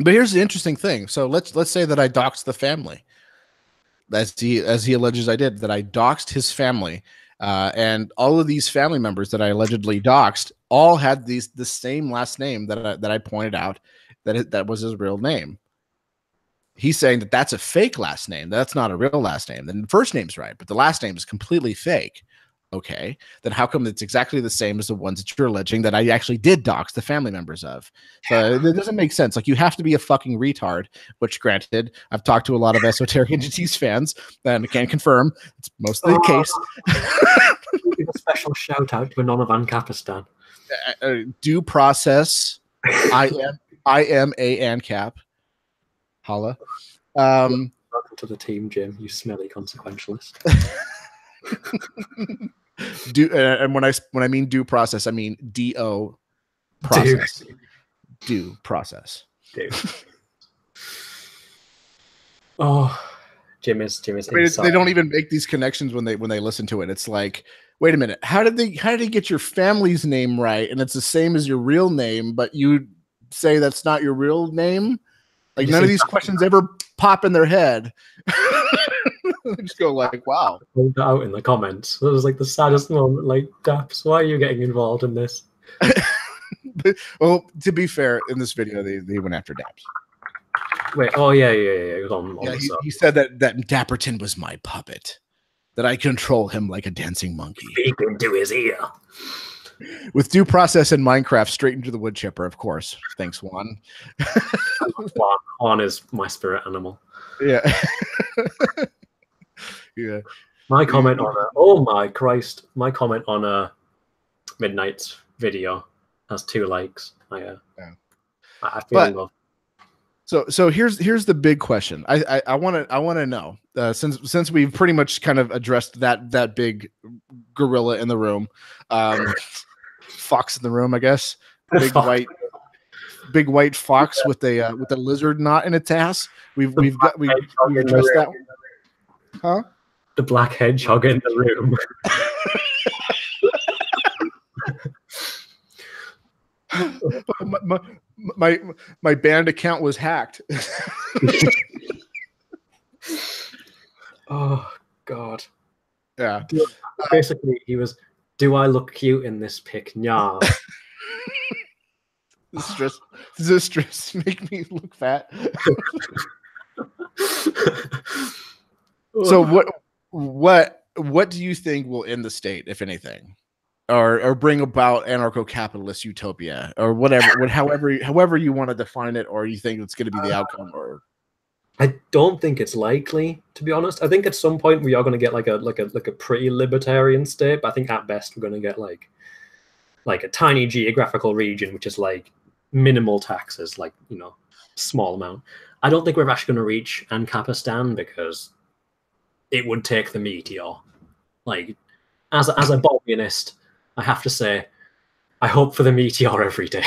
But here's the interesting thing. So let's say that I doxed the family, as he alleges I did, that I doxed his family, And all of these family members that I allegedly doxed all had the same last name that I pointed out that was his real name. He's saying that that's a fake last name. That's not a real last name. Then the first name's right, but the last name is completely fake. Okay, then how come it's exactly the same as the ones that you're alleging that I actually did dox the family members of? So it doesn't make sense. Like, you have to be a fucking retard, which granted, I've talked to a lot of Esoteric Entities fans and I can confirm it's mostly the case. Give a special shout out to Anovan Kapistan. Due process. I am a ANCAP. Holla. Welcome to the team, Jim, you smelly consequentialist. And when I mean due process, I mean DO process. Due process. Dude. Oh, Jim is I mean, they don't even make these connections when they listen to it. It's like, wait a minute, how did he get your family's name right? And it's the same as your real name, but you say that's not your real name? Like, none of these questions ever pop in their head. They just go like, wow. Pulled that out in the comments. That was like the saddest moment. Like, Daps, why are you getting involved in this? Well, to be fair, in this video, they went after Daps. Wait, oh yeah. It was on he said that Dapperton was my puppet, that I control him like a dancing monkey. Speak into his ear. With due process in Minecraft, straight into the wood chipper, of course. Thanks, Juan. Juan is my spirit animal. Yeah. Yeah. My comment on oh my Christ, my comment on a Midnight's video has 2 likes. I feel love. So here's the big question. I want to know, since we've pretty much kind of addressed that big gorilla in the room, fox in the room, I guess, big white fox with a lizard knot in its ass. We've addressed that one. Huh? The black hedgehog in the room. my band account was hacked. Oh God. Yeah. Basically, he was, do I look cute in this pic? Nah. Does this stress make me look fat? So what do you think will end the state, if anything, or bring about anarcho-capitalist utopia, or whatever, however you want to define it, or you think it's going to be the outcome? Or I don't think it's likely, to be honest. I think at some point we are going to get like a pretty libertarian state, but I think at best we're going to get like a tiny geographical region, which is like minimal taxes, like, you know, small amount. I don't think we're actually going to reach Ancapistan because it would take the meteor. Like, as a Bobbianist, I have to say, I hope for the meteor every day.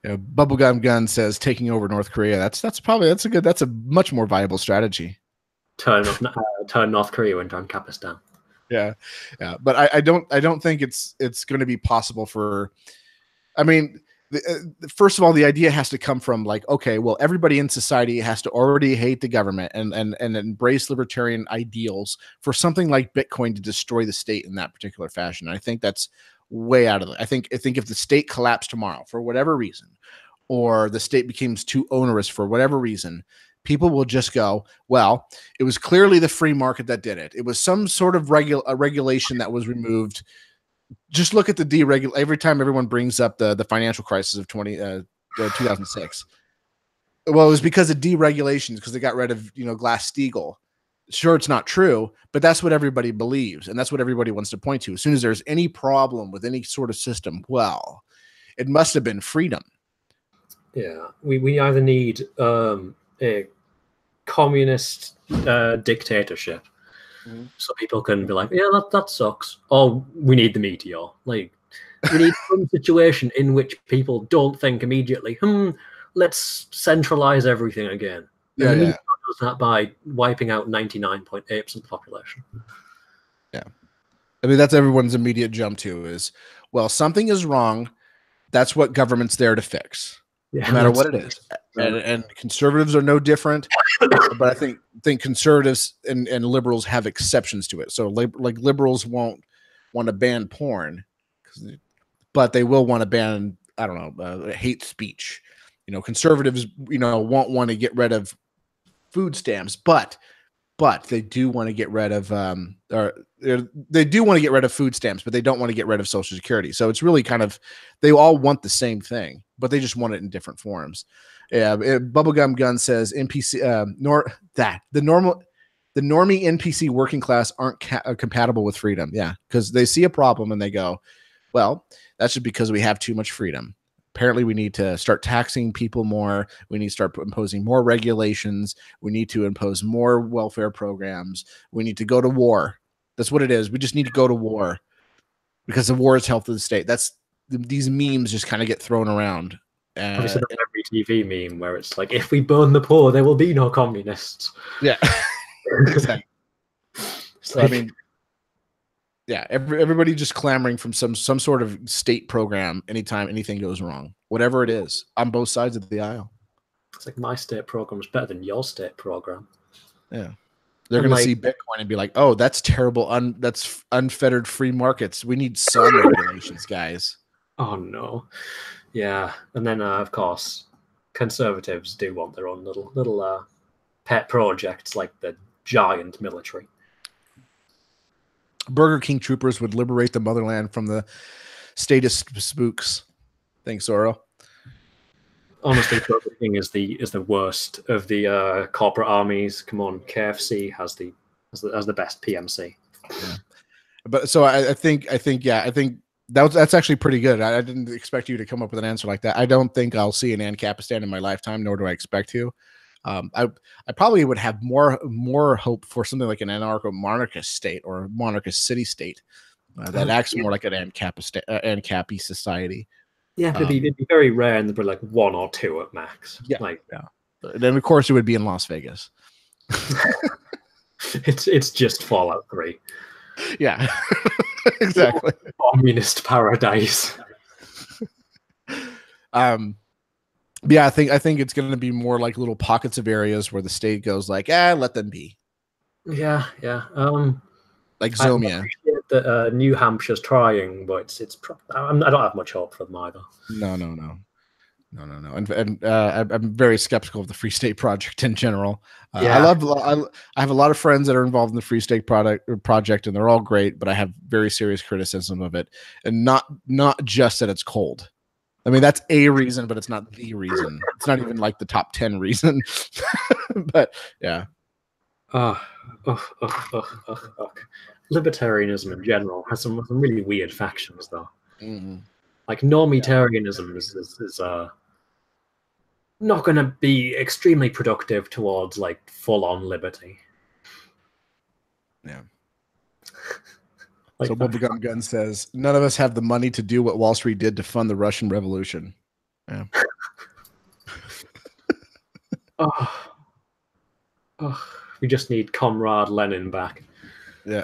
You know, Bubblegum Gun says taking over North Korea. That's a much more viable strategy. Turn North Korea into Ancapistan. Yeah. But I don't think it's going to be possible for. I mean, first of all, the idea has to come from like, okay, well, everybody in society has to already hate the government and embrace libertarian ideals for something like Bitcoin to destroy the state in that particular fashion. And I think that's way out of it. I think if the state collapsed tomorrow for whatever reason, or the state becomes too onerous for whatever reason, people will just go, well, it was clearly the free market that did it. It was some sort of regulation that was removed. Just look at the deregulation. Every time everyone brings up the financial crisis of 2006, well, it was because of deregulations, because they got rid of, you know, Glass-Steagall. Sure, it's not true, but that's what everybody believes, and that's what everybody wants to point to. As soon as there's any problem with any sort of system, well, it must have been freedom. Yeah, we either need a communist dictatorship. So people can be like, yeah, that sucks. Or we need the meteor. Like, we need some situation in which people don't think immediately, let's centralize everything again. And the meteor does that by wiping out 99.8% of the population. Yeah. I mean, that's everyone's immediate jump to is, well, something is wrong. That's what government's there to fix. Yeah, no matter what it is. And conservatives are no different, but I think conservatives and liberals have exceptions to it. So like liberals won't want to ban porn, but they will want to ban, I don't know, hate speech. Conservatives, won't want to get rid of food stamps, but they do want to get rid of they do want to get rid of food stamps, but they don't want to get rid of Social Security. So it's really kind of, they all want the same thing, but they just want it in different forms. Yeah, Bubblegum Gun says NPC the normie NPC working class aren't compatible with freedom. Yeah, because they see a problem and they go, well, that's just because we have too much freedom. Apparently, we need to start taxing people more. We need to start imposing more regulations. We need to impose more welfare programs. We need to go to war. That's what it is. We just need to go to war because the war is health of the state. These memes just kind of get thrown around. Obviously, every TV meme where it's like, if we burn the poor, there will be no communists. Yeah. Exactly. So, I mean, yeah, everybody just clamoring from some sort of state program anytime anything goes wrong, whatever it is, on both sides of the aisle. It's like, my state program is better than your state program. Yeah, they're going to see Bitcoin and be like, "Oh, that's terrible. That's unfettered free markets. We need some regulations, guys." Oh no, yeah, and then of course, conservatives do want their own little pet projects like the giant military. Burger King troopers would liberate the motherland from the statist spooks. Thanks, Zoro. Honestly, Burger King is the worst of the corporate armies. Come on, KFC has the best PMC. Yeah. But so I think that's actually pretty good. I didn't expect you to come up with an answer like that. I don't think I'll see an Ancapistan in my lifetime, nor do I expect to. I probably would have more hope for something like an anarcho-monarchist state or a monarchist city-state that acts more like an ANCAP society. Yeah, but it'd be very rare, and there'd be like one or two at max. Yeah, Then of course it would be in Las Vegas. It's just Fallout 3. Yeah, exactly. Communist paradise. Yeah, I think it's going to be more like little pockets of areas where the state goes like, let them be. Yeah. Like Zomia. That New Hampshire's trying, but I don't have much hope for them either. No. And I'm very skeptical of the Free State Project in general. I have a lot of friends that are involved in the Free State project, and they're all great, but I have very serious criticism of it, and not just that it's cold. I mean, that's a reason, but it's not the reason. It's not even like the top 10 reason. But yeah. Libertarianism in general has some really weird factions, though. Mm-hmm. Like normitarianism is not going to be extremely productive towards like full-on liberty. Yeah. Like so Bubblegum Gun says, none of us have the money to do what Wall Street did to fund the Russian Revolution. Yeah. We just need Comrade Lenin back. Yeah.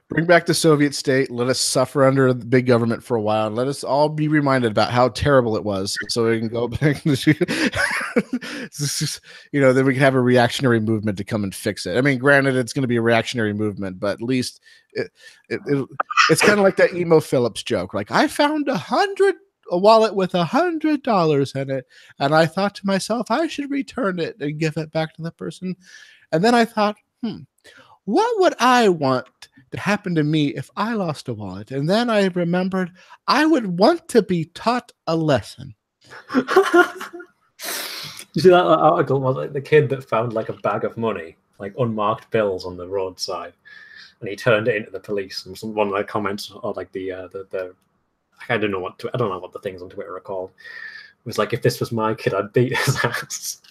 Bring back the Soviet state. Let us suffer under the big government for a while. And let us all be reminded about how terrible it was, so we can go back. Then we can have a reactionary movement to come and fix it. I mean, granted, it's going to be a reactionary movement, but at least it's kind of like that Emo Phillips joke. Like, I found a wallet with $100 in it, and I thought to myself, I should return it and give it back to the person. And then I thought, what would I want to happen to me if I lost a wallet? And then I remembered I would want to be taught a lesson. You see that article was like the kid that found like a bag of money, like unmarked bills on the roadside, and he turned it into the police. And one of the comments, or like the I don't know what the things on Twitter are called. It was like, if this was my kid, I'd beat his ass.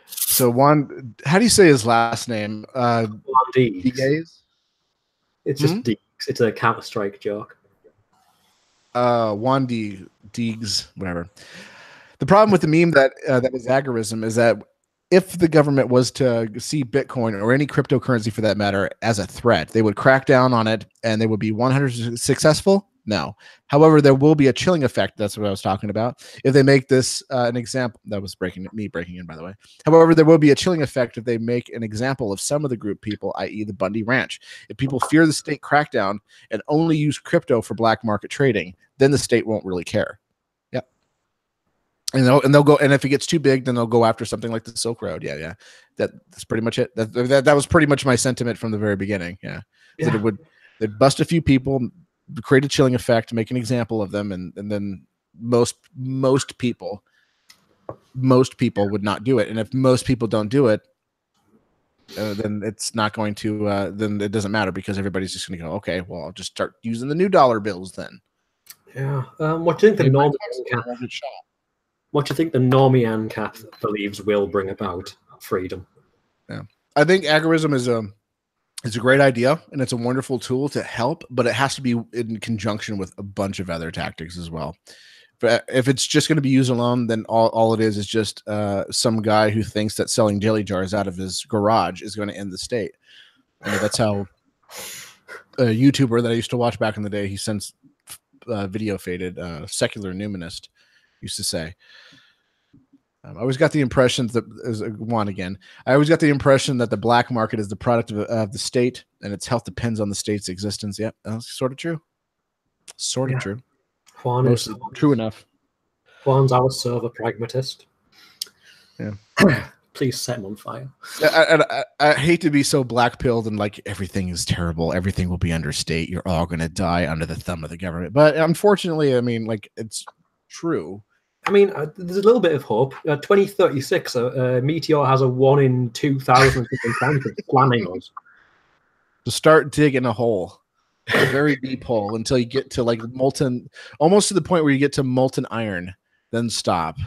So Juan, how do you say his last name? Juan Deegs. It's just Deegs. It's a Counter-Strike joke. Juan Deegs, whatever. The problem with the meme that is agorism is that if the government was to see Bitcoin or any cryptocurrency for that matter as a threat, they would crack down on it and they would be 100% successful. No. However, there will be a chilling effect. That's what I was talking about. If they make this an example, that was me breaking in, by the way. However, there will be a chilling effect if they make an example of some of the group people, i.e. the Bundy Ranch. If people fear the state crackdown and only use crypto for black market trading, then the state won't really care. Yep. And they'll go, and if it gets too big, then they'll go after something like the Silk Road. Yeah. That's pretty much it. That was pretty much my sentiment from the very beginning. Yeah. That they'd bust a few people, create a chilling effect, make an example of them, and then most people would not do it. And if most people don't do it, then it's not going to. Then it doesn't matter because everybody's just going to go, okay, well, I'll just start using the new dollar bills then. Yeah. What do you think the normie ANCAP believes will bring about freedom? Yeah, I think agorism is a great idea, and it's a wonderful tool to help, but it has to be in conjunction with a bunch of other tactics as well. But if it's just going to be used alone, then all it is just some guy who thinks that selling jelly jars out of his garage is going to end the state. I mean, that's how a YouTuber that I used to watch back in the day, he since video faded, secular numinist, used to say. I always got the impression that I always got the impression that the black market is the product of the state, and its health depends on the state's existence. Yep, that's sort of true. Sort of true. Juan Mostly true enough. Juan's our server pragmatist. Yeah. Please set him on fire. I hate to be so black-pilled and like everything is terrible. Everything will be under state. You're all going to die under the thumb of the government. But unfortunately, I mean, like, it's true. I mean, there's a little bit of hope. 2036, Meteor has a 1 in 2,000 chance of slamming us. To start digging a hole, a very deep hole, until you get to like molten, almost to the point where you get to molten iron, then stop.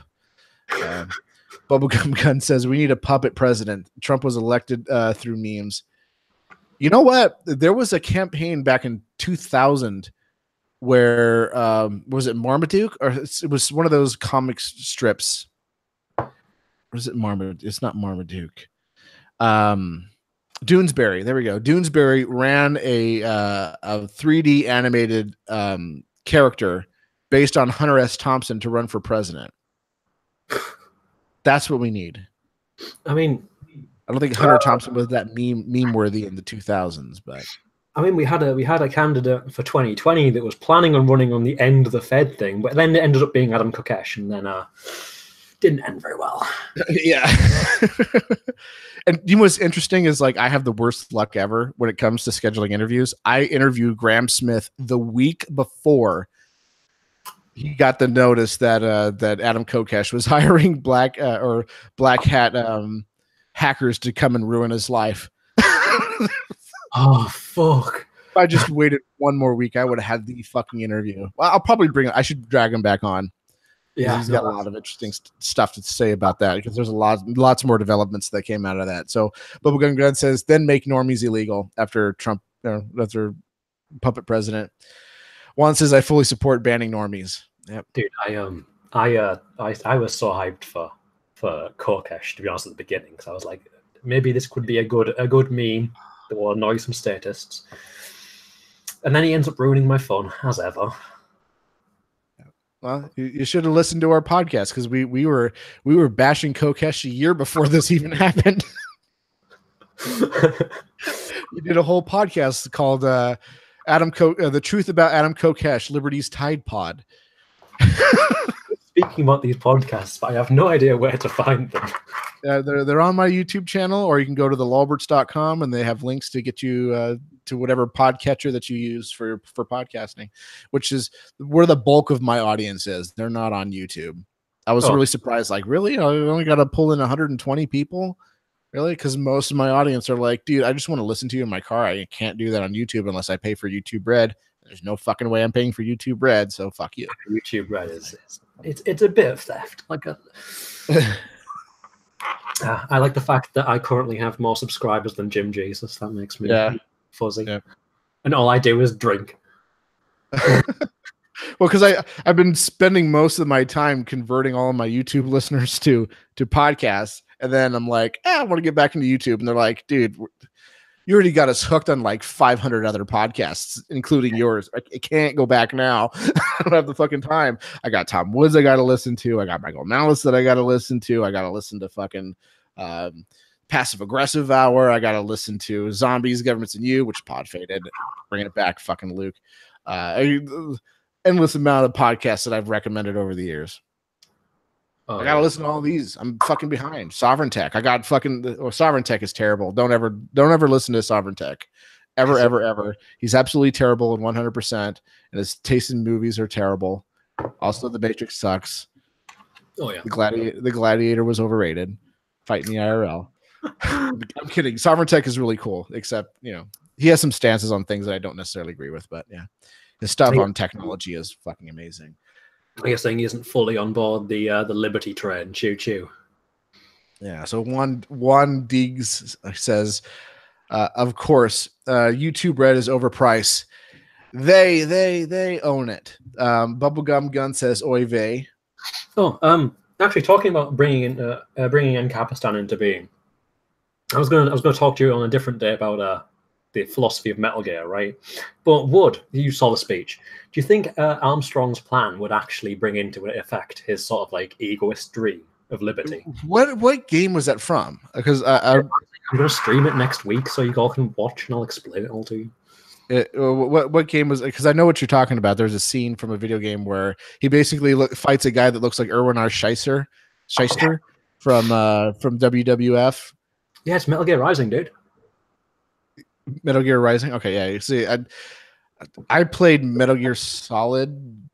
Bubblegum Gun says we need a puppet president. Trump was elected through memes. You know what? There was a campaign back in 2000 where was it Marmaduke, or it was one of those comic strips? Or is it Marmaduke? It's not Marmaduke. Doonesbury. There we go. Doonesbury ran a 3D animated character based on Hunter S. Thompson to run for president. That's what we need. I mean, I don't think Hunter Thompson was that meme worthy in the 2000s, but. I mean, we had a candidate for 2020 that was planning on running on the end of the Fed thing, but then it ended up being Adam Kokesh, and then didn't end very well. Yeah. And you know what's interesting is, like, I have the worst luck ever when it comes to scheduling interviews. I interviewed Graham Smith the week before he got the notice that Adam Kokesh was hiring black hat hackers to come and ruin his life. Oh, fuck. If I just waited one more week, I would have had the fucking interview. Well, I'll probably I should drag him back on. Yeah, he's got a lot of interesting stuff to say about that, because there's lots more developments that came out of that. So Bubblegum Gun says, then make normies illegal after Trump, after puppet president. Juan says, I fully support banning normies. Yep. Dude, I was so hyped for Kokesh, to be honest, at the beginning, because I was like, maybe this could be a good meme that will annoy some statists. And then he ends up ruining my fun, as ever. Well, you should have listened to our podcast, because we were bashing Kokesh a year before this even happened. We did a whole podcast called The Truth About Adam Kokesh, Liberty's Tide Pod. Speaking about these podcasts, but I have no idea where to find them. They're on my YouTube channel, or you can go to thelawberts.com, and they have links to get you to whatever podcatcher that you use for podcasting, which is where the bulk of my audience is. They're not on YouTube. I was really surprised. Like, really? I only got to pull in 120 people? Really? Because most of my audience are like, dude, I just want to listen to you in my car. I can't do that on YouTube unless I pay for YouTube Red. There's no fucking way I'm paying for YouTube Red, so fuck you. YouTube Red it's a bit of theft. Like I like the fact that I currently have more subscribers than Jim Jesus. That makes me fuzzy. Yeah. And all I do is drink. Well, because I've been spending most of my time converting all of my YouTube listeners to podcasts, and then I'm like, I want to get back into YouTube, and they're like, dude, You already got us hooked on like 500 other podcasts, including yours. I can't go back now. I don't have the fucking time. I got Tom Woods I got to listen to. I got Michael Malice that I got to listen to. I got to listen to fucking Passive Aggressive Hour. I got to listen to Zombies, Governments, and You, which pod faded. Bringing it back, fucking Luke. Endless amount of podcasts that I've recommended over the years. I gotta listen to all these. I'm fucking behind. Sovereign Tech. I got fucking Sovereign Tech is terrible. Don't ever listen to Sovereign Tech. Ever. He's absolutely terrible and 100%. And his taste in movies are terrible. Also, The Matrix sucks. Oh yeah. The Gladiator was overrated. Fighting the IRL. I'm kidding. Sovereign Tech is really cool, except he has some stances on things that I don't necessarily agree with, but yeah. His stuff on technology is fucking amazing. I guess saying he isn't fully on board the Liberty train. Choo choo. Yeah. So Juan Diggs says, of course, YouTube Red is overpriced. They own it. Bubblegum Gun says, "Oy vey." Oh, actually, talking about bringing in Kapistan into being, I was gonna talk to you on a different day about the philosophy of Metal Gear, right? But you saw the speech. Do you think Armstrong's plan would actually bring into effect his sort of like egoist dream of liberty? What game was that from? Because I'm going to stream it next week so you all can watch and I'll explain it all to you. What game was it? Because I know what you're talking about. There's a scene from a video game where he basically fights a guy that looks like Erwin R. Shyster from WWF. Yeah, it's Metal Gear Rising, dude. Metal Gear Rising. Okay, yeah. You see, I played Metal Gear Solid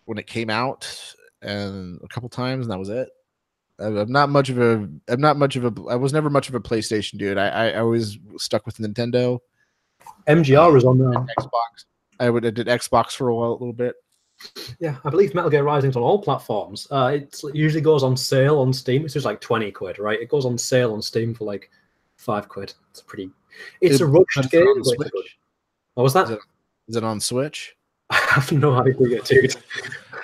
when it came out, and a couple times, and that was it. I was never much of a PlayStation dude. I always stuck with Nintendo. MGR was on Xbox. I did Xbox for a little bit. Yeah, I believe Metal Gear Rising's on all platforms. It usually goes on sale on Steam. It's just like 20 quid, right? It goes on sale on Steam for like 5 quid. It's a rushed game. What was that? Is it on Switch? I have no idea, dude.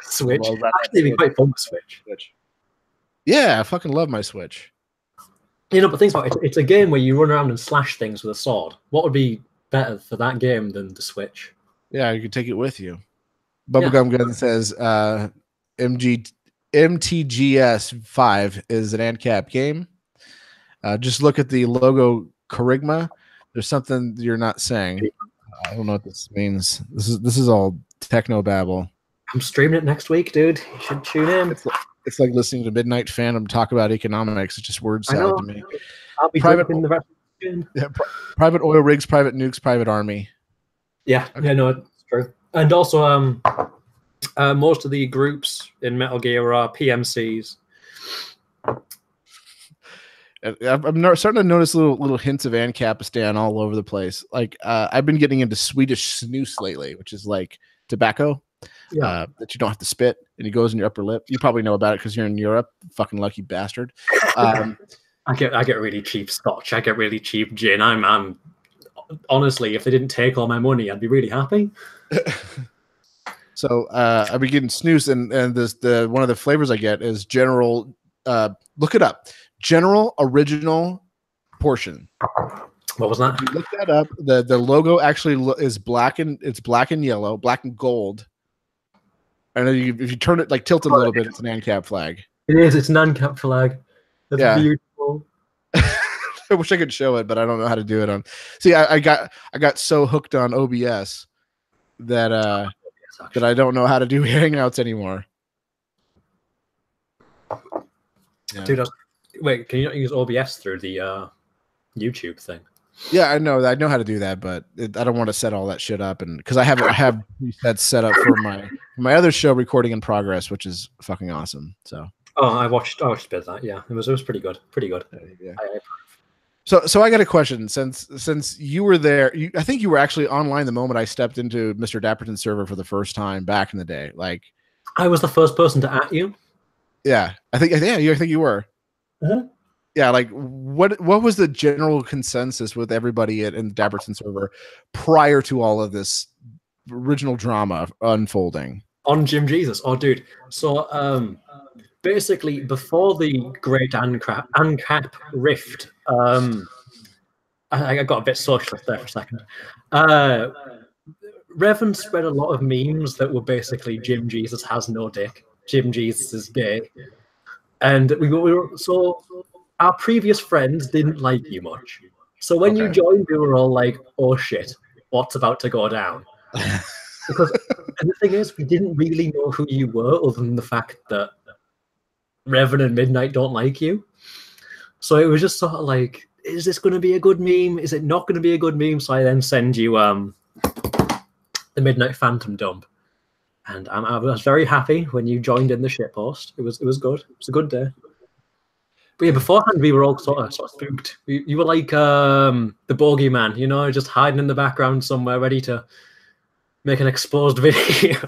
Switch. Well, actually, it'd be quite fun to Switch. Yeah, I fucking love my Switch. But think about it. It's a game where you run around and slash things with a sword. What would be better for that game than the Switch? Yeah, you could take it with you. Bubblegum Gun says MTGS 5 is an ANCAP game. Just look at the logo Kerygma. There's something you're not saying. I don't know what this means. This is all techno babble. I'm streaming it next week, dude. You should tune in. It's like listening to Midnight Phantom talk about economics. It's just word salad to me. I'll be drinking the rest of the private oil rigs, private nukes, private army. Yeah, okay. Yeah, no, it's true. And also, most of the groups in Metal Gear are PMCs. I'm starting to notice little hints of Ancapistan all over the place. Like I've been getting into Swedish snus lately, which is like tobacco that you don't have to spit and it goes in your upper lip. You probably know about it because you're in Europe. Fucking lucky bastard. I get really cheap scotch. I get really cheap gin. I'm honestly, if they didn't take all my money, I'd be really happy. So I've been getting snus, and the one of the flavors I get is General. Look it up. General Original Portion. What was that? If you look that up. The logo actually is black and yellow, black and gold. And if you turn it tilt it a little bit, it's an ANCAP flag. It is. It's an ANCAP flag. That's beautiful. I wish I could show it, but I don't know how to do it on. See, I got so hooked on OBS that that I don't know how to do Hangouts anymore. Yeah. Dude, wait, can you not use OBS through the YouTube thing? Yeah, I know how to do that, but I don't want to set all that shit up, and because I have presets set up for my other show, Recording in Progress, which is fucking awesome. So I watched a bit of that. Yeah, it was pretty good. Yeah. So I got a question. Since you were there, I think you were actually online the moment I stepped into Mr. Dapperton's server for the first time back in the day. Like, I was the first person to at you. Yeah, I think you were. Uh-huh. Yeah, like what was the general consensus with everybody in the Dapperton server prior to all of this original drama unfolding? On Jim Jesus. Oh, dude. So basically, before the Great ANCAP Rift, I got a bit socialist there for a second. Revan spread a lot of memes that were basically Jim Jesus has no dick. Jim Jesus is gay. And we were so our previous friends didn't like you much. So when you joined, we were all like, oh shit, what's about to go down? Because the thing is, we didn't really know who you were other than the fact that Revan and Midnight don't like you. So it was just sort of like, is this going to be a good meme? Is it not going to be a good meme? So I then send you the Midnight Phantom dump. And I was very happy when you joined in the shitpost. It was good. It was a good day. But yeah, beforehand we were all sort of spooked. You were like the bogeyman, you know, just hiding in the background somewhere, ready to make an exposed video.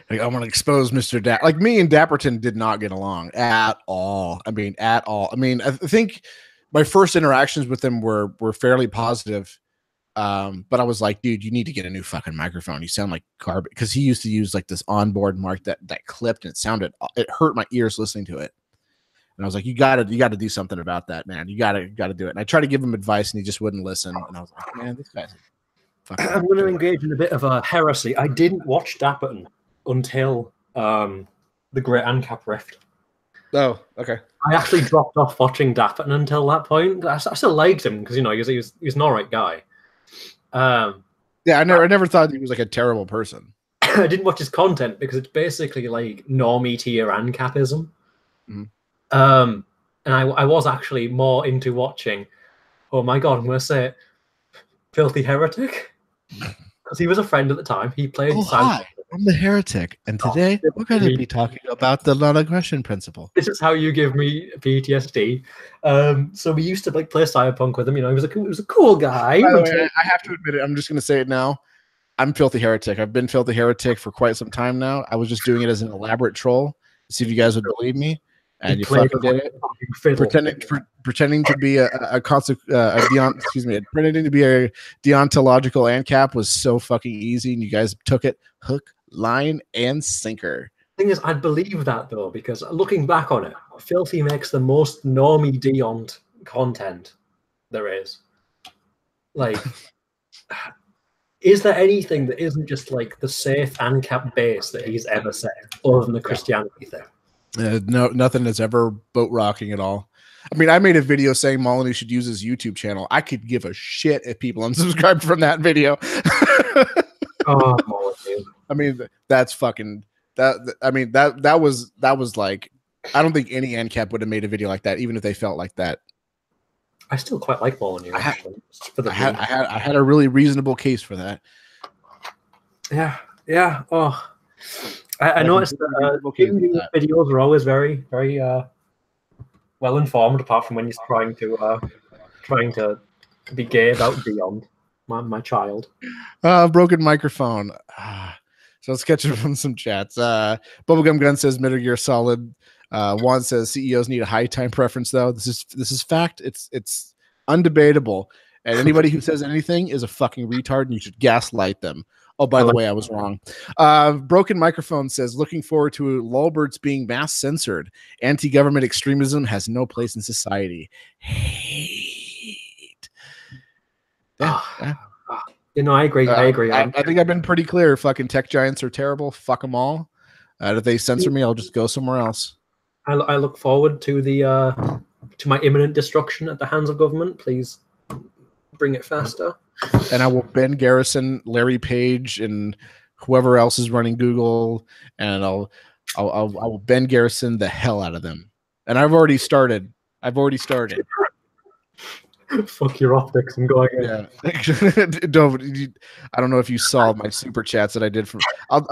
Like, I want to expose Mr. Dap. Like, me and Dapperton did not get along at all. I mean, at all. I mean, I think my first interactions with him were fairly positive. But I was like, dude, you need to get a new fucking microphone. You sound like garbage. Because he used to use like this onboard mic that clipped, and it hurt my ears listening to it. And I was like, you gotta do something about that, man. You gotta do it. And I tried to give him advice, and he just wouldn't listen. And I was like, man, this guy's fucking. I'm going to engage in a bit of a heresy. I didn't watch Dapperton until the Great ANCAP Rift. Oh, okay. I actually dropped off watching Dapperton until that point. I still liked him because, you know, he was an alright guy. Yeah, I never thought he was like a terrible person. I didn't watch his content because it's basically like normie tier ANCAPism. Mm-hmm. And I was actually more into watching, oh my god, I'm going to say it, Filthy Heretic. Because he was a friend at the time. He played... Hi, I'm the Heretic. And today we're going to be talking about the non-aggression principle. This is how you give me PTSD. So we used to like play Cyberpunk with him. You know, he was a cool guy. By the way, I have to admit it. I'm just going to say it now. I'm Filthy Heretic. I've been Filthy Heretic for quite some time now. I was just doing it as an elaborate troll to see if you guys would believe me. And you fucking did it. Pretending to be pretending to be a deontological ANCAP was so fucking easy, and you guys took it hook, line, and sinker. Thing is, I'd believe that though, because looking back on it, Filthy makes the most normie deont content there is. Like, is there anything that isn't just like the safe ANCAP base that he's ever said, other than the Christianity thing? No, nothing that's ever boat rocking at all. I mean, I made a video saying Molyneux should use his YouTube channel. I could give a shit if people unsubscribed from that video. Oh, Molyneux. I mean, that's fucking that. I mean, that was like, I don't think any ANCAP would have made a video like that, even if they felt like that. I still quite like Molyneux. I had a really reasonable case for that. Yeah. Oh. I noticed that videos are always very, very well informed, apart from when he's trying to be gay about Beyond, my child. Broken microphone. So let's catch up on some chats. Bubblegum Gun says Metal Gear Solid. Juan says CEOs need a high time preference though. This is fact. It's undebatable. And anybody who says anything is a fucking retard, and you should gaslight them. Oh, by the way, I was wrong. Broken Microphone says, looking forward to lulberts being mass censored. Anti-government extremism has no place in society. Hate. Yeah. You know, I agree. I think I've been pretty clear. Fucking tech giants are terrible. Fuck them all. If they censor me, I'll just go somewhere else. I look forward to to my imminent destruction at the hands of government. Please bring it faster. And I will Ben Garrison, Larry Page, and whoever else is running Google, and I will Ben Garrison the hell out of them. And I've already started. Fuck your optics! I'm going in. Yeah. I don't know if you saw my super chats that I did from. I'll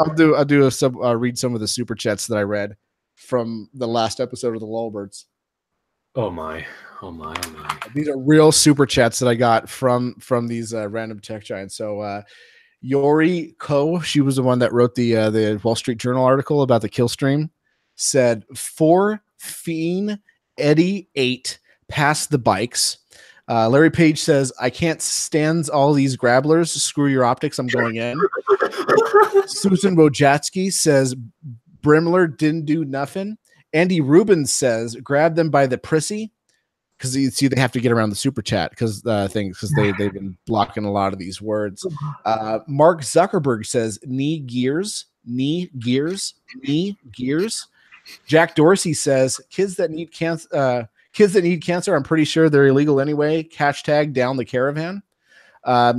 read some of the super chats that I read from the last episode of the Lulberts. Oh my. These are real super chats that I got from these random tech giants. So Yori Ko, she was the one that wrote the Wall Street Journal article about the kill stream, said 4 Fiend Eddie 8 past the bikes. Larry Page says, I can't stand all these grabblers. Screw your optics. I'm going in. Susan Wojcicki says Brimler didn't do nothing. Andy Rubin says, grab them by the prissy. because you see they have to get around the super chat because they've been blocking a lot of these words. Mark Zuckerberg says knee gears. Jack Dorsey says kids that need cancer, I'm pretty sure they're illegal anyway. Hashtag down the caravan.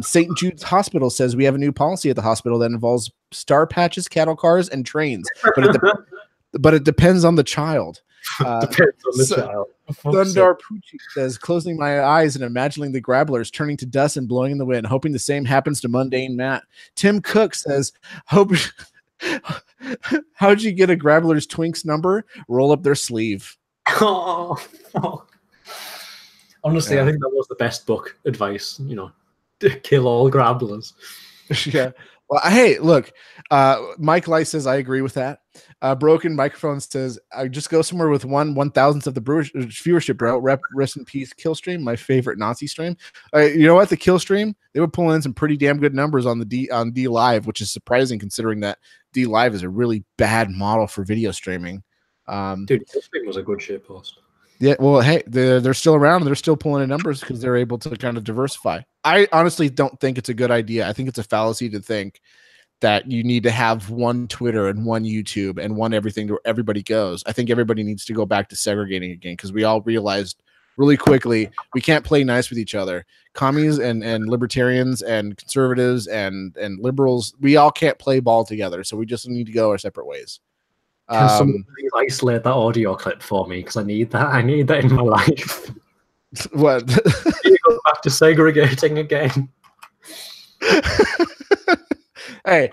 St. Jude's Hospital says we have a new policy at the hospital that involves star patches, cattle cars, and trains, but it depends on the child. Depends on the child. Thundar Pucci says, closing my eyes and imagining the grabblers turning to dust and blowing in the wind, hoping the same happens to mundane Matt. Tim Cook says, how'd you get a grabbler's Twinks number? Roll up their sleeve. Oh. Honestly, I think that was the best book advice, to kill all grabblers. Yeah. Well, hey, look, Mike Light says, I agree with that. Broken Microphone says, I just go somewhere with 1/1000th of the viewership, bro. Rest in peace, Killstream, my favorite Nazi stream. You know what? The Killstream, they were pulling in some pretty damn good numbers on D Live, which is surprising considering that D Live is a really bad model for video streaming. Dude, Killstream was a good shit post. Yeah, well, hey, they're still around and they're still pulling in numbers because they're able to kind of diversify. I honestly don't think it's a good idea. I think it's a fallacy to think that you need to have one Twitter and one YouTube and one everything where everybody goes. I think everybody needs to go back to segregating again because we all realized really quickly we can't play nice with each other. Commies and libertarians and conservatives and liberals, we all can't play ball together. So we just need to go our separate ways. Can someone please isolate that audio clip for me? Because I need that. I need that in my life. What? You go back to segregating again. Hey,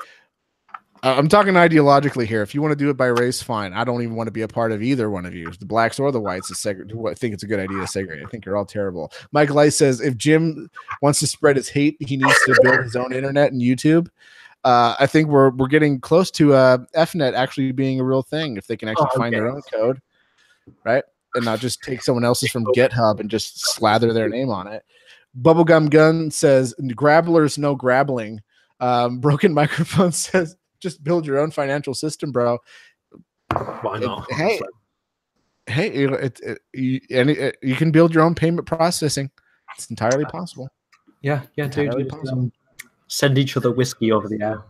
I'm talking ideologically here. If you want to do it by race, fine. I don't even want to be a part of either one of you, the blacks or the whites. I think it's a good idea to segregate. I think you're all terrible. Mike Light says if Jim wants to spread his hate, he needs to build his own internet and YouTube. I think we're getting close to FNet actually being a real thing if they can actually find their own code, right? And not just take someone else's from GitHub and just slather their name on it. Bubblegum Gun says grabblers no grabbling. Broken Microphone says just build your own financial system, bro. Why not? You can build your own payment processing. It's entirely possible. Yeah, dude. Send each other whiskey over the air.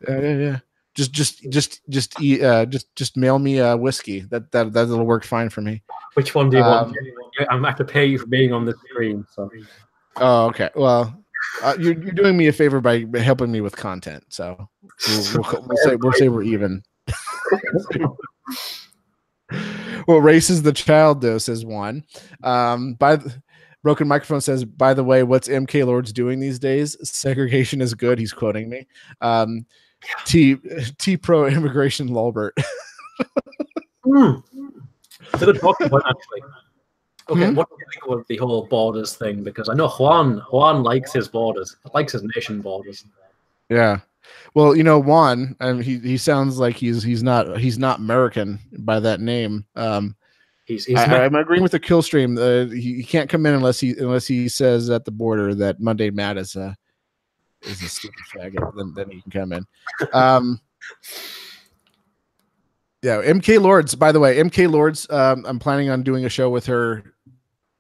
Yeah. Just mail me whiskey. That'll work fine for me. Which one do you want? I'm gonna have to pay you for being on the screen. So. Oh, okay. Well, you're doing me a favor by helping me with content. So we'll say we're even. Well, race is the child though, says one. Broken Microphone says, by the way, what's MK Lords doing these days? Segregation is good. He's quoting me. T Pro Immigration Lolbert. To the talking point, actually. Okay, what do you think of the whole borders thing? Because I know Juan likes his borders, likes his nation borders. Yeah. Well, Juan, he sounds like he's not American by that name. I'm agreeing with the kill stream. He can't come in unless he says at the border that Monday Matt is a stupid faggot. Then he can come in. Yeah, MK Lords. By the way, MK Lords. I'm planning on doing a show with her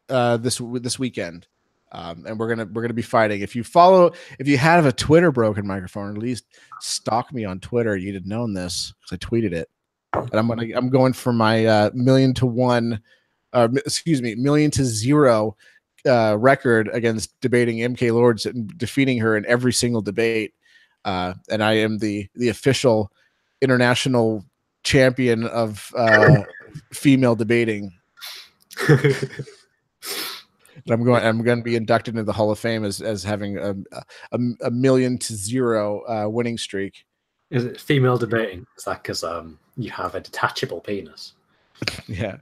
this weekend, and we're gonna be fighting. If you have a Twitter Broken Microphone, at least stalk me on Twitter. You'd have known this because I tweeted it. And I'm going for my 1,000,000 to 0 record against debating MK Lords and defeating her in every single debate. And I am the official international champion of female debating. I'm going to be inducted into the Hall of Fame as having a 1,000,000 to 0 winning streak. Is it female debating? Is that because you have a detachable penis? Yeah.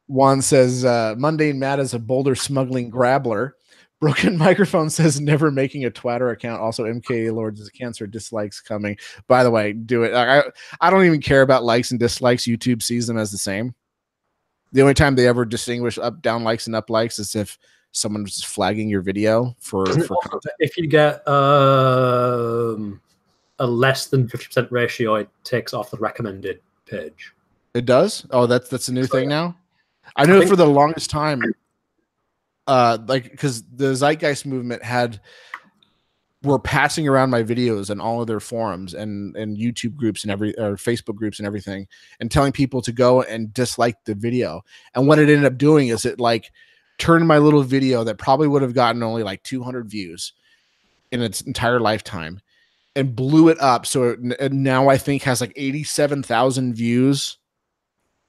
Juan says Mundane Matt is a boulder smuggling grabbler. Broken Microphone says never making a Twitter account. Also, MK Lords is a cancer. Dislikes coming. By the way, do it. I don't even care about likes and dislikes. YouTube sees them as the same. The only time they ever distinguish up, down likes and up likes is if someone's flagging your video for content. If you get a less than 50% ratio, it takes off the recommended page. It does? Oh, that's a new thing now? I know for the longest time like because the Zeitgeist movement were passing around my videos and all of their forums and YouTube groups and or Facebook groups and everything, and telling people to go and dislike the video. And what it ended up doing is it like turned my little video that probably would have gotten only like 200 views in its entire lifetime and blew it up. So it now I think has like 87,000 views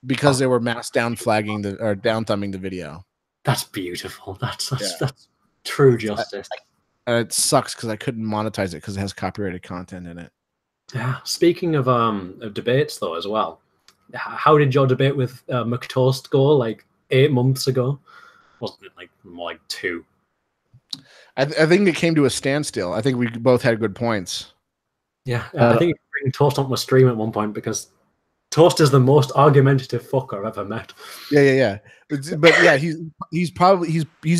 because they were mass down thumbing the video. That's beautiful. That's true justice. It sucks because I couldn't monetize it because it has copyrighted content in it. Yeah. Speaking of debates, though, as well, how did your debate with McToast go? Like 8 months ago, wasn't it? Like more like 2. I think it came to a standstill. I think we both had good points. Yeah, I think you could bring Toast onto a stream at one point because Toast is the most argumentative fucker I've ever met. Yeah. But yeah, he's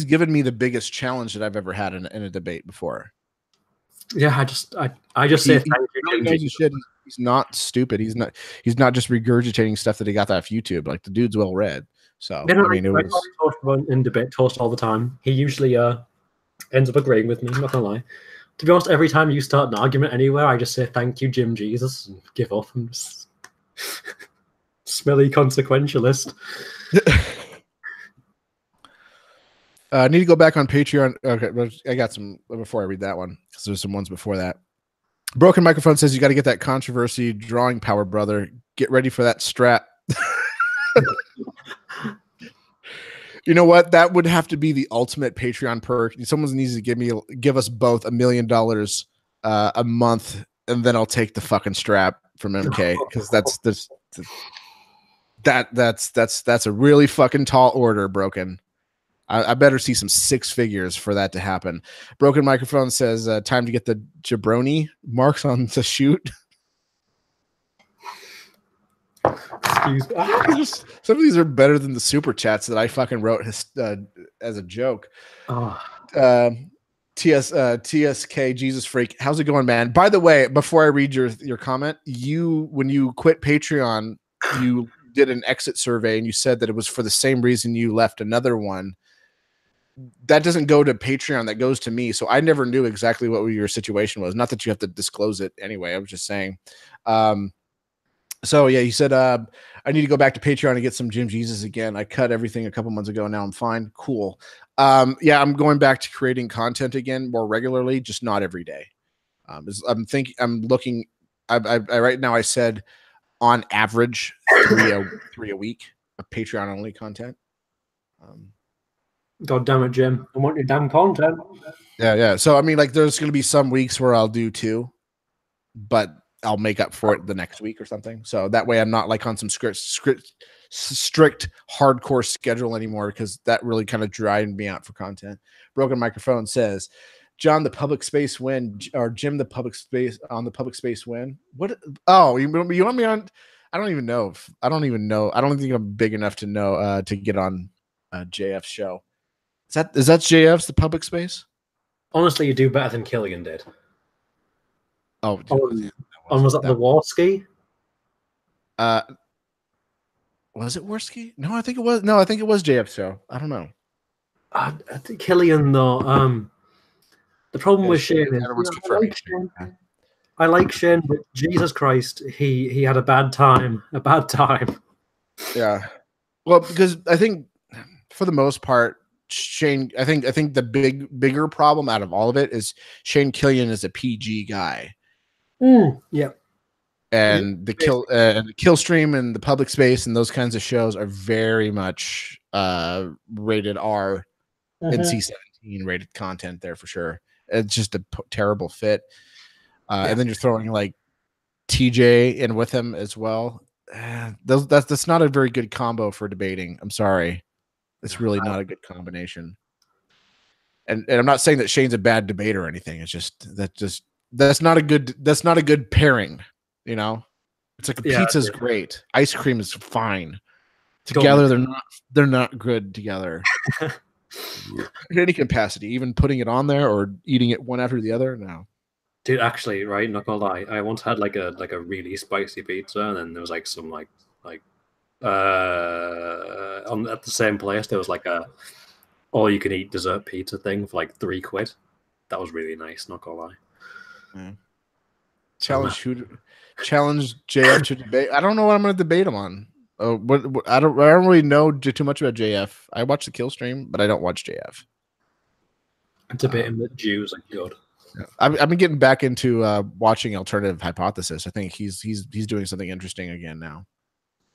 given me the biggest challenge that I've ever had in a debate before. Yeah, I just say thank you. Really knows his shit. He's not stupid. He's not just regurgitating stuff that he got off YouTube. Like the dude's well read. So I mean, I talk about in debate Toast all the time. He usually ends up agreeing with me. I'm not gonna lie. To be honest, every time you start an argument anywhere, I just say thank you, Jim Jesus, and give up. I'm just smelly consequentialist. I need to go back on Patreon. Okay, I got some before I read that one because there's some ones before that. Broken Microphone says you got to get that controversy drawing power, brother. Get ready for that strap. You know what? That would have to be the ultimate Patreon perk. Someone needs to give us both $1 million a month, and then I'll take the fucking strap from MK because that's a really fucking tall order, Broken. I better see some 6 figures for that to happen. Broken Microphone says time to get the jabroni marks on the shoot. Excuse me. Some of these are better than the super chats that I fucking wrote as a joke. TSK Jesus Freak, how's it going, man? By the way, before I read your comment, when you quit Patreon, you did an exit survey and you said that it was for the same reason you left another one. That doesn't go to Patreon, that goes to me. So I never knew exactly what your situation was. Not that you have to disclose it anyway. I was just saying. So yeah, you said I need to go back to Patreon and get some Jim Jesus again. I cut everything a couple months ago. Now I'm fine. Cool. Yeah, I'm going back to creating content again more regularly, just not every day. Right now I said on average 3 a week of Patreon only content. God damn it, Jim. I want your damn content. Yeah. So I mean, like there's gonna be some weeks where I'll do 2, but I'll make up for it the next week or something. So that way I'm not like on some strict hardcore schedule anymore, because that really kind of drives me out for content. Broken Microphone says, John, the public space win, or Jim, the public space win. What? Oh, you want me on? I don't even know. I don't think I'm big enough to know to get on JF's show. Is that JF's the public space? Honestly, you do better than Killian did. Oh, was that the Warski? Was it Warski? No, I think it was. No, I think it was JF's show. I don't know. I think Killian though. The problem with Shane is I like Shane, but Jesus Christ, he had a bad time. Yeah. Well, because I think for the most part, Shane, I think the bigger problem out of all of it is Shane Killian is a PG guy. Yeah. And the kill stream and the public space and those kinds of shows are very much rated R and C17 rated content there for sure. It's just a terrible fit. And then you're throwing like TJ in with him as well. That's not a very good combo for debating. I'm sorry. It's really not a good combination. And I'm not saying that Shane's a bad debater or anything. It's just that's not a good pairing, you know? It's like pizza's great. Ice cream is fine. Together they're not good together. In any capacity, even putting it on there or eating it one after the other, no. Dude, actually, right, not gonna lie, I once had like a really spicy pizza, and then there was like some at the same place there was like a all you can eat dessert pizza thing for like £3. That was really nice, not gonna lie. Yeah. Challenge JF to debate. I don't know what I'm going to debate him on. I don't really know too much about JF. I watch the kill stream, but I don't watch JF. Debating that Jews are good. I've been getting back into watching Alternative Hypothesis. I think he's doing something interesting again now.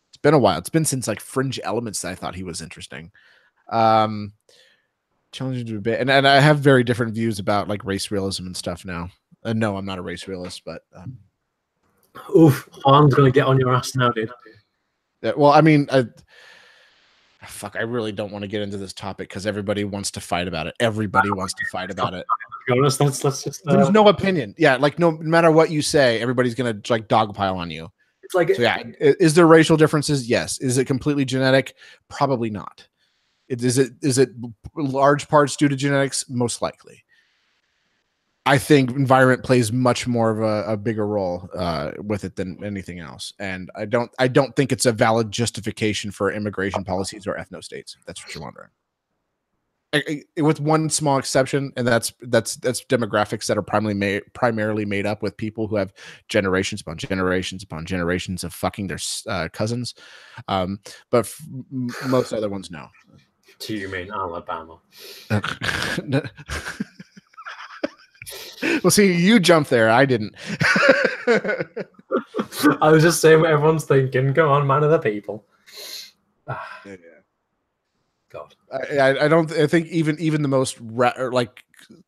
It's been a while. It's been since like Fringe Elements that I thought he was interesting. Challenging to debate, and I have very different views about like race realism and stuff now. No, I'm not a race realist, but oof, Juan's gonna get on your ass now, dude. Yeah, well, I mean, fuck, I really don't want to get into this topic because everybody wants to fight about it. Everybody wants to fight about it. To be honest, let's just. There's no opinion. Yeah, like no matter what you say, everybody's gonna like dogpile on you. It's like, so yeah, is there racial differences? Yes. Is it completely genetic? Probably not. Is it large parts due to genetics? Most likely. I think environment plays much more of a bigger role with it than anything else, and I don't think it's a valid justification for immigration policies or ethno states. If that's what you're wondering. With one small exception, and that's demographics that are primarily made up with people who have generations upon generations upon generations of fucking their cousins, but most other ones no. Do you mean Alabama? Well, see, you jumped there. I didn't. I was just saying what everyone's thinking. Go on, man of the people. Yeah. God, I think even the most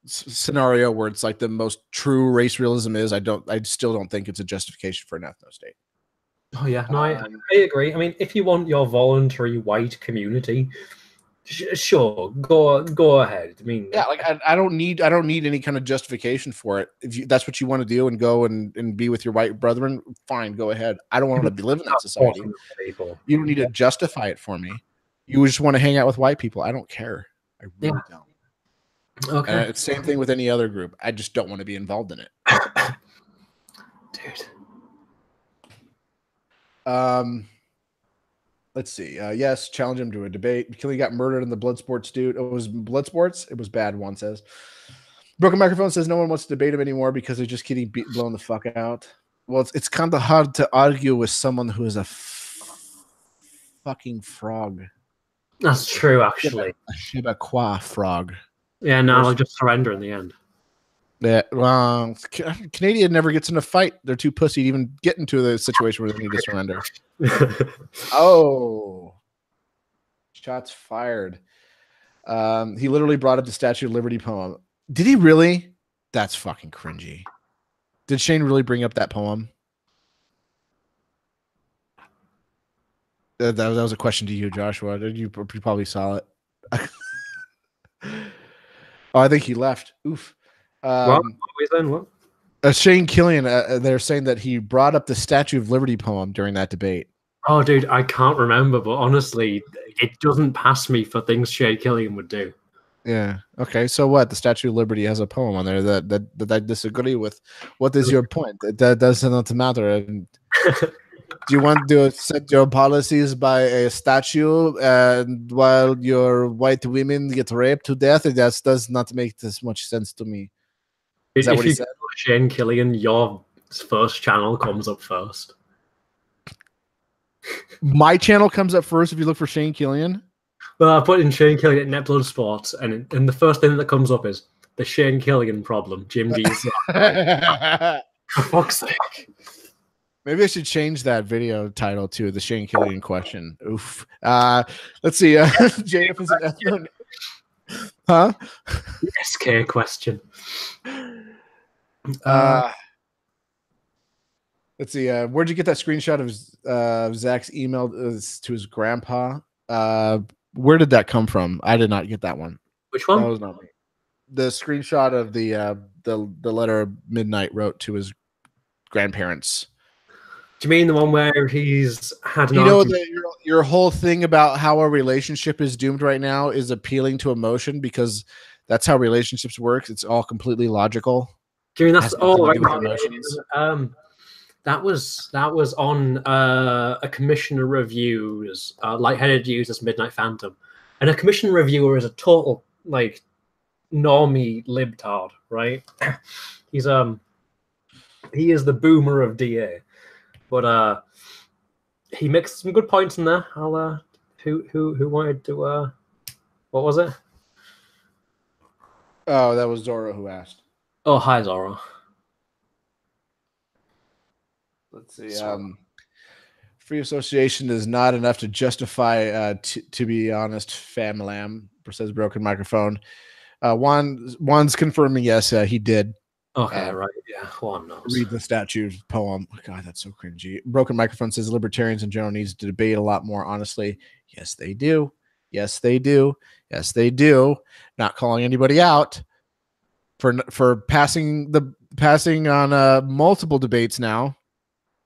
scenario where it's like the most true race realism is. I still don't think it's a justification for an ethno state. Oh yeah, no, I agree. I mean, if you want your voluntary white community, sure, go ahead. I mean, yeah, like I don't need any kind of justification for it. If that's what you want to do and go and be with your white brethren, fine, go ahead. I don't want to live in that society. You don't need to justify it for me. You just want to hang out with white people. I don't care. I really don't. Okay. It's the same thing with any other group. I just don't want to be involved in it. Dude. Let's see. Yes, challenge him to a debate. Killy got murdered in the Bloodsports, dude. It was Bloodsports. It was bad, one says. Broken Microphone says no one wants to debate him anymore because they're just getting blown the fuck out. Well, it's kind of hard to argue with someone who is a fucking frog. That's true, actually. A Shiba Kwa frog. Yeah, no, I'll just surrender in the end. Yeah, well, Canadian never gets in a fight. They're too pussy to even get into the situation where they need to surrender. Oh, shots fired. He literally brought up the Statue of Liberty poem. Did he really? That's fucking cringy. Did Shane really bring up that poem? That was a question to you, Joshua. You probably saw it. Oh, I think he left. Oof. What? Shane Killian, they're saying that he brought up the Statue of Liberty poem during that debate. Oh, dude, I can't remember, but honestly, it doesn't pass me for things Shane Killian would do. Yeah. Okay. So what? The Statue of Liberty has a poem on there that I disagree with. What is your point? That does not matter. And do you want to set your policies by a statue, and while your white women get raped to death? That does not make this much sense to me. Is that what he said? Shane Killian, your first channel comes up first. My channel comes up first if you look for Shane Killian. Well, I put in Shane Killian at NetBlood Sports, and the first thing that comes up is the Shane Killian problem. Jim G's. For fuck's sake. Maybe I should change that video title to the Shane Killian question. Oof. Let's see. JF is an ethno. Huh? SK question. Let's see. Where'd you get that screenshot of Zach's email to his grandpa? Where did that come from? I did not get that one. Which one? That was not me. The screenshot of the letter Midnight wrote to his grandparents. Do you mean the one where he's had an your whole thing about how a relationship is doomed right now is appealing to emotion because that's how relationships work. It's all completely logical. Do you mean that's all right? That was on a commissioner reviews, Lightheaded Users Midnight Phantom, And a commission reviewer is a total like normie libtard, right? He's he is the boomer of DA, but he makes some good points in there. I'll who wanted to what was it? Oh, that was Zora who asked. Oh, hi Zora. Let's see. Free association is not enough to justify, to be honest, Famlam, says Broken Microphone. Juan's confirming, yes, he did. Okay, right. Yeah, Juan knows. Read the statue poem. Oh, God, that's so cringy. Broken Microphone says libertarians in general needs to debate a lot more honestly. Yes, they do. Yes, they do. Yes, they do. Not calling anybody out for passing on multiple debates now.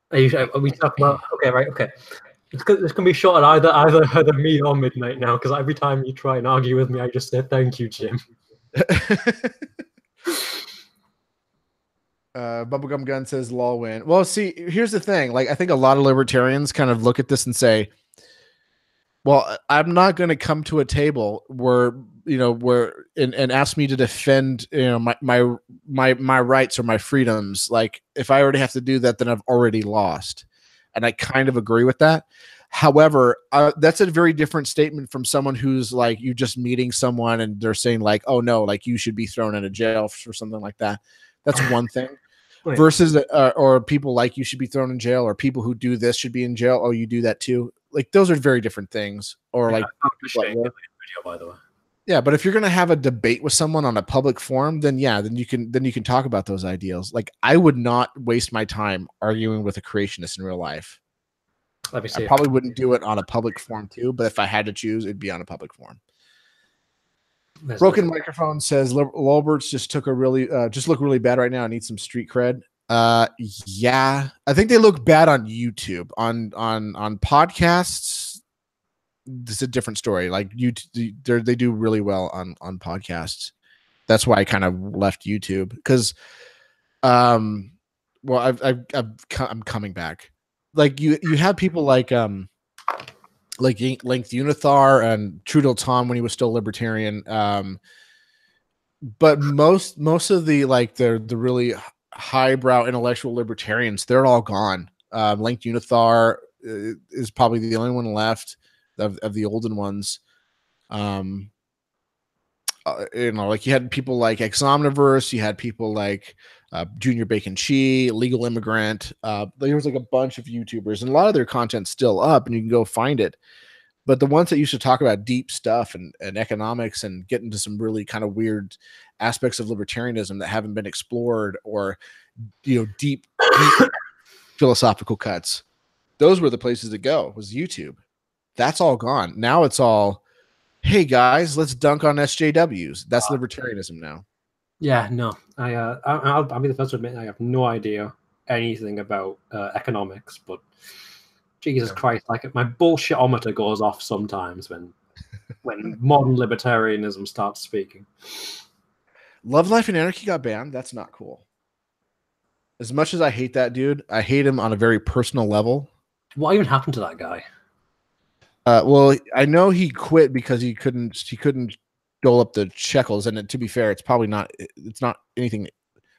Are we talking about? Okay, right. Okay, this can be shot at either me or Midnight now, because every time you try and argue with me, I just say thank you, Jim. Bubblegum Gun says lol win. Well, see, here's the thing. Like, I think a lot of libertarians kind of look at this and say, well, I'm not going to come to a table where, and ask me to defend, my rights or my freedoms. Like, if I already have to do that, then I've already lost. And I kind of agree with that. However, that's a very different statement from someone who's like, you just meeting someone and they're saying like, oh no, like you should be thrown into jail for something like that. That's one thing. Versus or people like you should be thrown in jail, or people who do this should be in jail. Oh, you do that too. Like, those are very different things. Or like, video, by the way. Yeah, but if you're gonna have a debate with someone on a public forum, then yeah, then you can talk about those ideals. Like, I would not waste my time arguing with a creationist in real life. Let me see. I probably wouldn't do it on a public forum too, but if I had to choose, it'd be on a public forum. Broken Microphone says Lolberts just took a really just look really bad right now. I need some street cred. Yeah, I think they look bad on YouTube. On podcasts, this is a different story. Like, they do really well on podcasts. That's why I kind of left YouTube, because well, I'm coming back. Like, you have people like Length Unithar and Trudel Tom when he was still libertarian. But most of the the really highbrow intellectual libertarians, they're all gone. Length Unithar is probably the only one left of the olden ones. Like, you had people like Exomniverse, you had people like Junior Bacon Chi, Legal Immigrant. There was like a bunch of YouTubers, and a lot of their content's still up, and you can go find it. But the ones that used to talk about deep stuff and economics and get into some really kind of weird aspects of libertarianism that haven't been explored, or deep philosophical cuts, those were the places to go. Was YouTube. That's all gone. Now it's all, hey guys, let's dunk on SJWs. That's libertarianism now. Yeah, no, I'll be the first to admit I have no idea anything about economics, but Jesus Christ, like, my bullshitometer goes off sometimes when modern libertarianism starts speaking. Love, Life, and Anarchy got banned. That's not cool. As much as I hate that dude, I hate him on a very personal level. What even happened to that guy? Well, I know he quit because he couldn't dole up the shekels, and to be fair, it's not anything.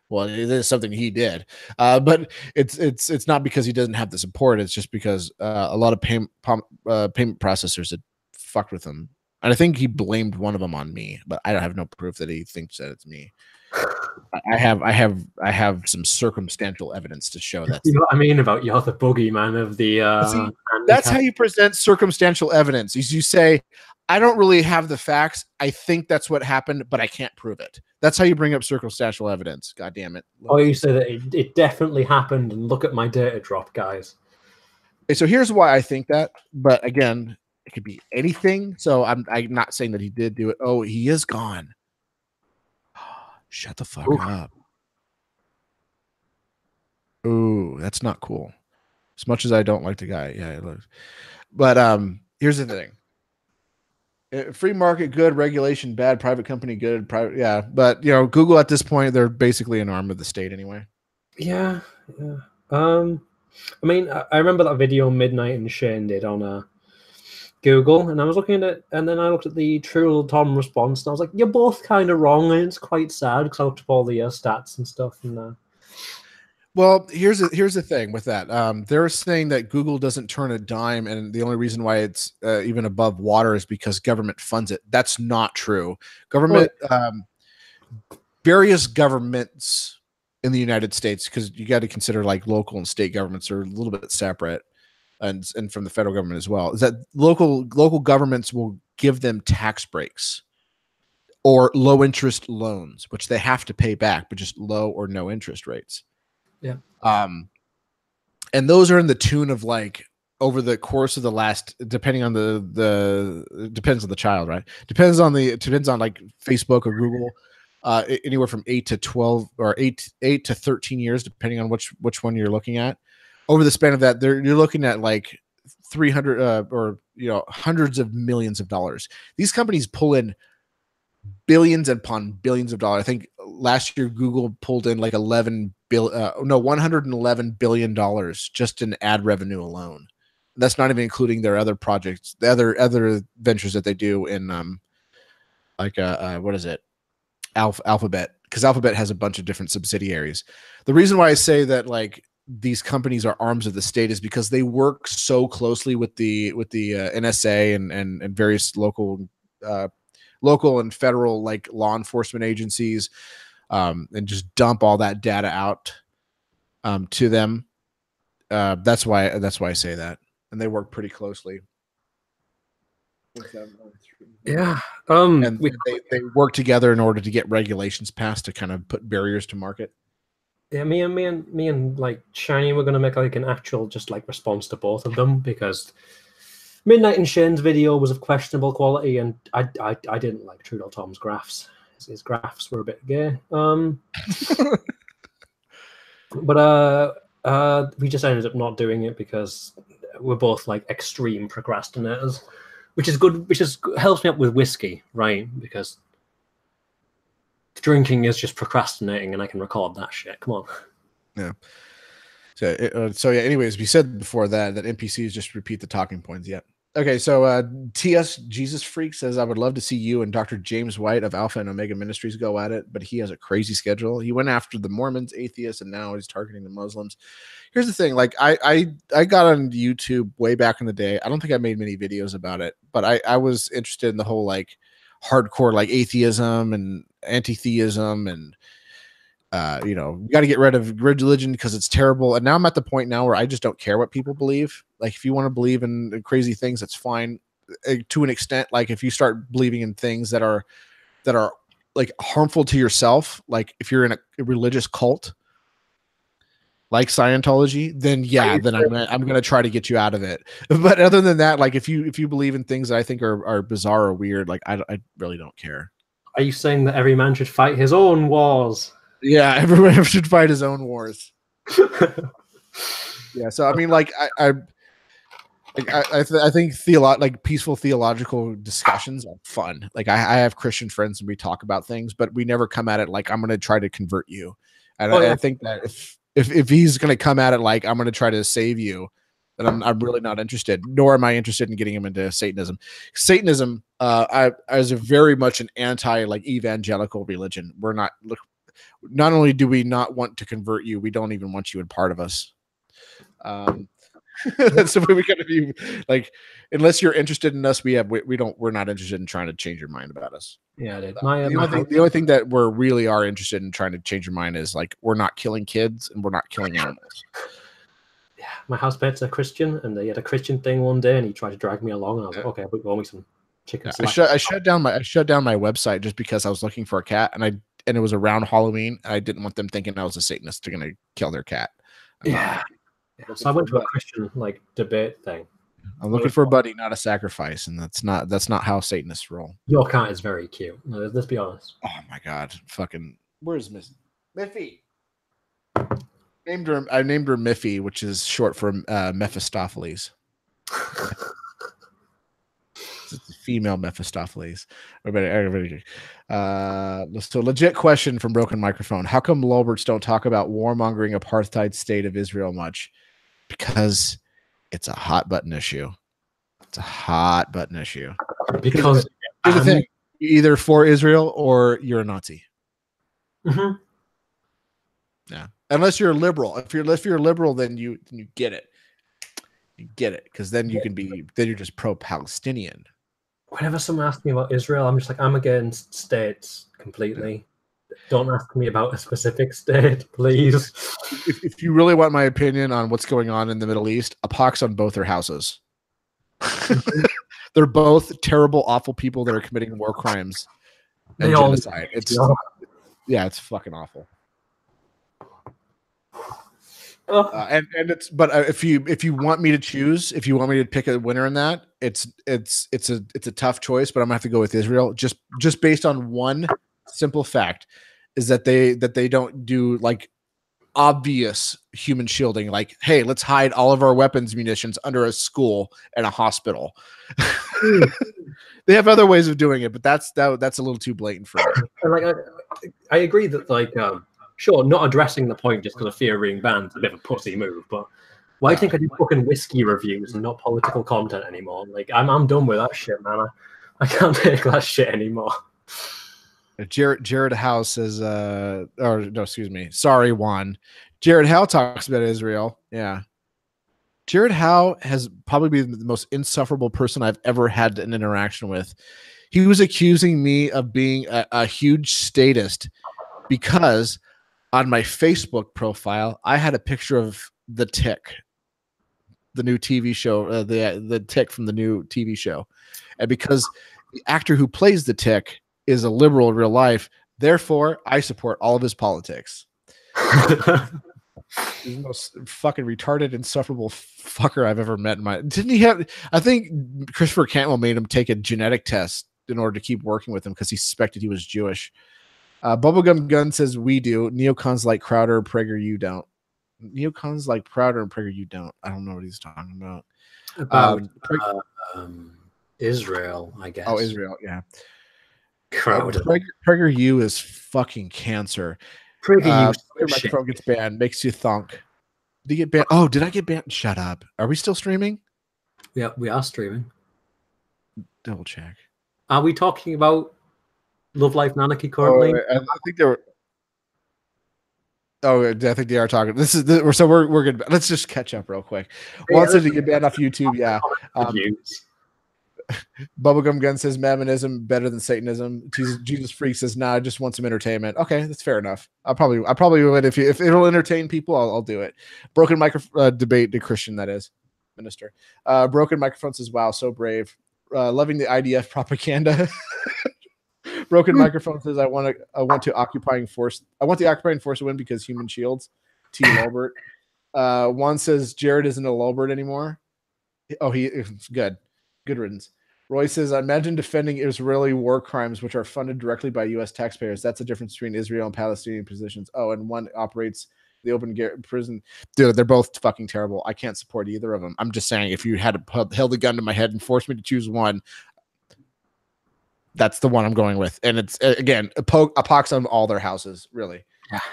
Well, it is something he did, but it's not because he doesn't have the support. It's just because a lot of payment processors had fucked with him, and I think he blamed one of them on me, but I don't have no proof that he thinks that it's me. I have some circumstantial evidence to show that. You know what I mean about you're the boogeyman of the. See, that's how you present circumstantial evidence. Is you say, I don't really have the facts. I think that's what happened, but I can't prove it. That's how you bring up circumstantial evidence. God damn it. Or you say that it definitely happened, and look at my data drop, guys. Okay, so here's why I think that. But again, it could be anything. So I'm not saying that he did do it. Oh, he is gone. Shut the fuck up. Ooh, that's not cool. As much as I don't like the guy. Yeah, it looks. But here's the thing. Free market good, regulation bad, private company good, private, yeah. But Google at this point, they're basically an arm of the state anyway. Yeah. I mean, I remember that video Midnight and Shane did on Google, and I was looking at it, and then I looked at the True Little Tom response, and I was like, you're both kind of wrong, and it's quite sad because I looked up all the stats and stuff, and well, here's the thing with that. They're saying that Google doesn't turn a dime, and the only reason why it's even above water is because government funds it. That's not true. Government, various governments in the United States, because you got to consider like local and state governments are a little bit separate, and from the federal government as well. Is that local governments will give them tax breaks or low interest loans, which they have to pay back, but just low or no interest rates. yeah. And those are in the tune of like over the course of the last, depending on depends on the child, right? Depends on like Facebook or Google, anywhere from 8 to 12 or 8 to 13 years, depending on which one you're looking at. Over the span of that, you're looking at like 300 or hundreds of millions of dollars. These companies pull in billions upon billions of dollars. I think last year Google pulled in like $111 billion just in ad revenue alone. That's not even including their other projects, the other ventures that they do in what is it? Alphabet, because Alphabet has a bunch of different subsidiaries. The reason why I say that like these companies are arms of the state is because they work so closely with the NSA and various local and federal like law enforcement agencies, and just dump all that data out to them. That's why I say that, and they work pretty closely. Yeah, and they work together in order to get regulations passed to kind of put barriers to market. Yeah, me and like Shiny were gonna make like an actual just like response to both of them, because Midnight and Shane's video was of questionable quality, and I didn't like True Little Tom's graphs. His graphs were a bit gay. But we just ended up not doing it because we're both like extreme procrastinators, which is good. Which helps me up with whiskey, right? Because drinking is just procrastinating, and I can record that shit. Come on. Yeah. So yeah. Anyways, we said before that NPCs just repeat the talking points. Yeah. Okay. So TS Jesus Freak says, I would love to see you and Dr. James White of Alpha and Omega Ministries go at it, but he has a crazy schedule. He went after the Mormons, atheists, and now he's targeting the Muslims. Here's the thing. Like I got on YouTube way back in the day. I don't think I made many videos about it, but I was interested in the whole like hardcore like atheism and anti-theism, and you got to get rid of religion because it's terrible. And now I'm at the point now where I just don't care what people believe. Like if you want to believe in crazy things, that's fine to an extent. Like if you start believing in things that are like harmful to yourself, like if you're in a religious cult like Scientology, then yeah, then I'm gonna try to get you out of it. But other than that, like if you believe in things that I think are bizarre or weird, like I really don't care. Are you saying that every man should fight his own wars? Yeah, everyone should fight his own wars. Yeah, so I mean, like I think like peaceful theological discussions are fun. Like I have Christian friends and we talk about things, but we never come at it like I'm going to try to convert you. And I think that if he's going to come at it like I'm going to try to save you, then I'm really not interested. Nor am I interested in getting him into Satanism. Satanism, is a very much an anti like evangelical religion. We're not. Not only do we not want to convert you, we don't even want you in part of us. That's the way we gotta be. Like, unless you're interested in us, we're not interested in trying to change your mind about us. Yeah, dude. The only thing that we're really are interested in trying to change your mind is like we're not killing kids and we're not killing animals. Yeah, my housemate's a Christian, and they had a Christian thing one day, and he tried to drag me along, and I was like, okay, but you owe me some chicken. Yeah, I shut down my website just because I was looking for a cat, and it was around Halloween, and I didn't want them thinking I was a Satanist to gonna kill their cat. Yeah. So I went to a Christian like debate thing. I'm looking for a buddy, not a sacrifice, and that's not how Satanists roll. Your cat is very cute. No, let's be honest. Oh my god, fucking where's Miffy? I named her Miffy, which is short for Mephistopheles. It's a female Mephistopheles. Everybody. So legit question from Broken Microphone. How come Lolberts don't talk about warmongering apartheid state of Israel much? Because it's a hot button issue. It's a hot button issue. Because here's the thing: you're either for Israel or you're a Nazi. Mm-hmm. Yeah, unless you're a liberal. If you're a liberal, then you get it. You get it, because then you're just pro-Palestinian. Whenever someone asks me about Israel, I'm just like, I'm against states completely. Yeah. Don't ask me about a specific state, please. If you really want my opinion on what's going on in the Middle East, a pox on both their houses. They're both terrible, awful people that are committing war crimes and genocide. It's fucking awful. And it's, but if you want me to choose, if you want me to pick a winner in that, it's a tough choice, but I'm gonna have to go with Israel just based on one simple fact, is that they don't do like obvious human shielding, like, hey, let's hide all of our weapons munitions under a school and a hospital. They have other ways of doing it, but that's a little too blatant for me. And like I agree that like sure, not addressing the point just because of fear of being banned is a bit of a pussy move, but why think I do fucking whiskey reviews and not political content anymore? Like I'm done with that shit, man. I can't take that shit anymore. Jared Howe says, or no, excuse me. Sorry, Juan. Jared Howe talks about Israel. Yeah. Jared Howe has probably been the most insufferable person I've ever had an interaction with. He was accusing me of being a huge statist because on my Facebook profile, I had a picture of the Tick, the new TV show, the Tick from the new TV show. And because the actor who plays the Tick is a liberal in real life, therefore I support all of his politics. He's the most fucking retarded, insufferable fucker I've ever met in my. Didn't he have? I think Christopher Cantwell made him take a genetic test in order to keep working with him because he suspected he was Jewish. Bubblegum Gun says we do. Neocons like Crowder, Prager, you don't. Neocons like Crowder and Prager, you don't. I don't know what he's talking about. Israel, I guess. Oh, Israel, yeah. Crowder. Prager, you is fucking cancer. Your microphone gets banned, makes you thunk. Did you get banned? Oh, did I get banned? Shut up. Are we still streaming? Yeah, we are streaming. Double check. Are we talking about Love Life and Anarchy currently? I think they were. Oh, I think they are talking. So we're good. Let's just catch up real quick. Once did you get banned off YouTube? Yeah. Bubblegum Gun says Mammonism better than Satanism. Jesus Freak says nah, I just want some entertainment. Okay, that's fair enough. I probably would if it'll entertain people. I'll do it. Broken microphone debate to Christian, that is minister. Broken microphone says wow, so brave. Loving the IDF propaganda. Broken microphone says I want the occupying force to win because human shields. T. Lulbert. Juan says Jared isn't a Lulbert anymore. Oh, he is good. Good riddance. Roy says, I imagine defending Israeli war crimes, which are funded directly by U.S. taxpayers. That's the difference between Israel and Palestinian positions. Oh, and one operates the open prison. Dude, they're both fucking terrible. I can't support either of them. I'm just saying, if you had held a gun to my head and forced me to choose one, that's the one I'm going with. And it's, again, a pox on all their houses, really.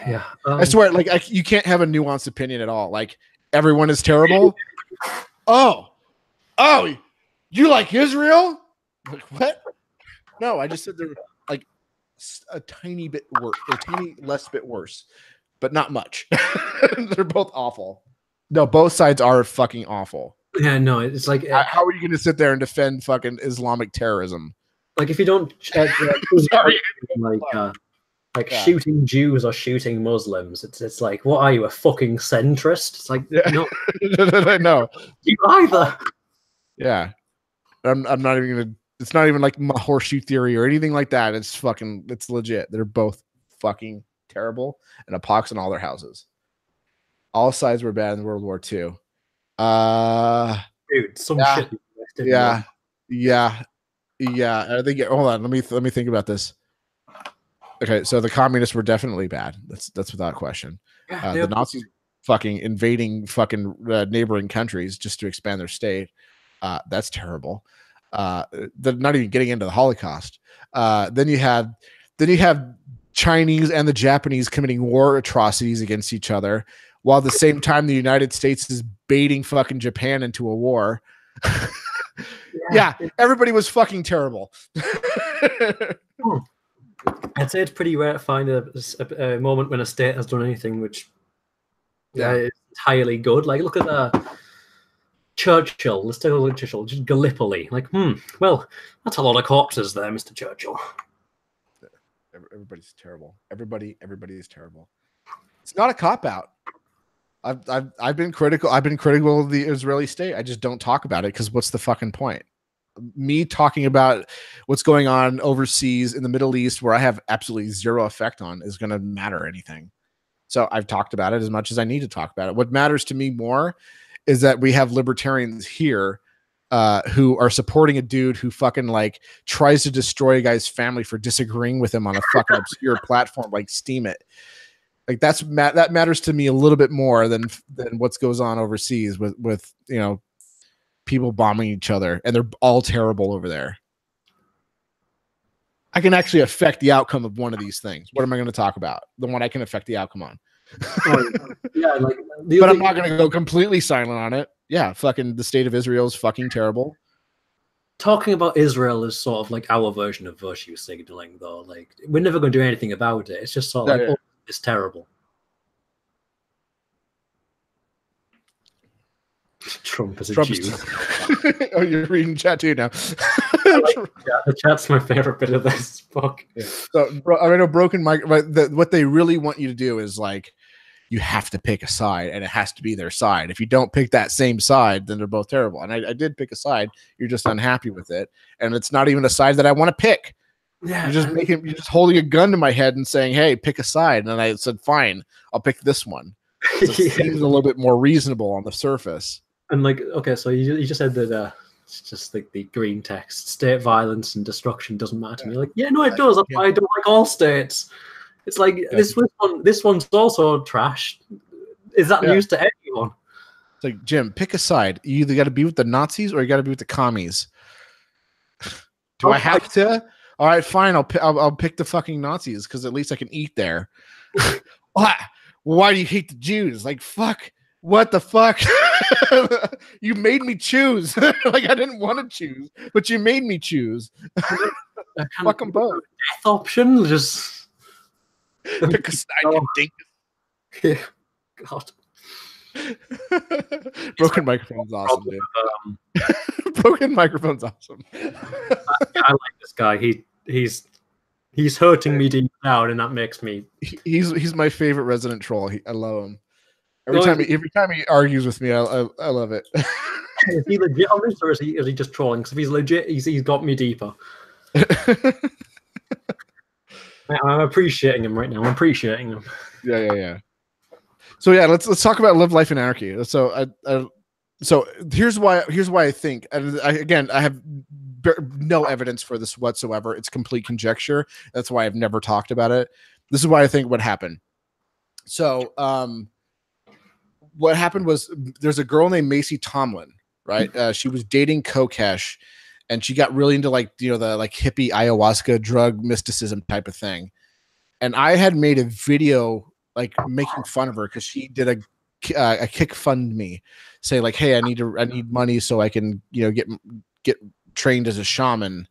Yeah. I swear, like, you can't have a nuanced opinion at all. Like, everyone is terrible. Oh, you like Israel? Like, what? No, I just said they're like a tiny bit worse, a tiny less bit worse, but not much. They're both awful. No, both sides are fucking awful. Yeah, no, it's like how are you going to sit there and defend fucking Islamic terrorism? Like if you don't sorry, shooting Jews or shooting Muslims, it's like, what are you, a fucking centrist? It's like, no, no, you either. Yeah. I'm not even gonna. It's not even like my horseshoe theory or anything like that. It's legit. They're both fucking terrible and a pox in all their houses. All sides were bad in World War II. Dude, some shit. Yeah. I think. Hold on. Let me think about this. Okay, so the communists were definitely bad. That's without question. The Nazis fucking invading fucking neighboring countries just to expand their state. That's terrible. They're not even getting into the Holocaust. Then you have Chinese and the Japanese committing war atrocities against each other, while at the same time the United States is baiting fucking Japan into a war. Yeah, everybody was fucking terrible. I'd say it's pretty rare to find a moment when a state has done anything which is entirely good. Like, look at Churchill. Let's take a look at Churchill. Just Gallipoli. Like, well, that's a lot of corpses there, Mr. Churchill. Everybody's terrible. Everybody is terrible. It's not a cop-out. I've been critical. I've been critical of the Israeli state. I just don't talk about it because what's the fucking point? Me talking about what's going on overseas in the Middle East, where I have absolutely zero effect on, is going to matter anything. So I've talked about it as much as I need to talk about it. What matters to me more is that we have libertarians here who are supporting a dude who fucking like tries to destroy a guy's family for disagreeing with him on a fucking obscure platform like Steam It. Like that matters to me a little bit more than what goes on overseas with you know, people bombing each other, and they're all terrible over there. I can actually affect the outcome of one of these things. What am I going to talk about? The one I can affect the outcome on. Yeah, like, but I'm not going to go completely silent on it. Yeah, fucking the state of Israel is fucking terrible. Talking about Israel is sort of like our version of virtue signaling, though. Like, we're never going to do anything about it. It's just sort of like, oh, it's terrible. Trump is a Jew. Oh, you're reading chat too now. The chat's my favorite bit of this book. Yeah. So, I know broken mic. What they really want you to do is like, you have to pick a side, and it has to be their side. If you don't pick that same side, then they're both terrible. And I did pick a side. You're just unhappy with it, and it's not even a side that I want to pick. Yeah, you're just holding a gun to my head and saying, "Hey, pick a side." And I said, "Fine, I'll pick this one." So it seems a little bit more reasonable on the surface. And like, okay, so you just said that it's just like the green text, state violence and destruction doesn't matter to me. Like, yeah, no, it does. That's why I don't like all states. It's like this one's also trash. Is that news to anyone? It's like, Jim, pick a side. You either got to be with the Nazis or you got to be with the commies. Do I have to? All right, fine. I'll pick the fucking Nazis because at least I can eat there. Why do you hate the Jews? Like, fuck. What the fuck? You made me choose. Like, I didn't want to choose, but you made me choose. Fuck them both. Death option, just pick a side, you dink. Yeah. God. Broken microphone's awesome, dude. Broken microphone's awesome. I like this guy. He's hurting me deep down, and that makes me. He's my favorite resident troll. I love him. Every time he argues with me, I love it. Is he legit on this, or is he just trolling? Because if he's legit, he's got me deeper. I'm appreciating him right now. I'm appreciating him. Yeah. So yeah, let's talk about Live Life in Anarchy. So here's why I think. I have no evidence for this whatsoever. It's complete conjecture. That's why I've never talked about it. This is why I think what happened. So what happened was there's a girl named Macy Tomlin, right? She was dating Kokesh, and she got really into like, you know, the like hippie ayahuasca drug mysticism type of thing. And I had made a video like making fun of her because she did a kick fund me, say like, hey, I need money so I can, you know, get trained as a shaman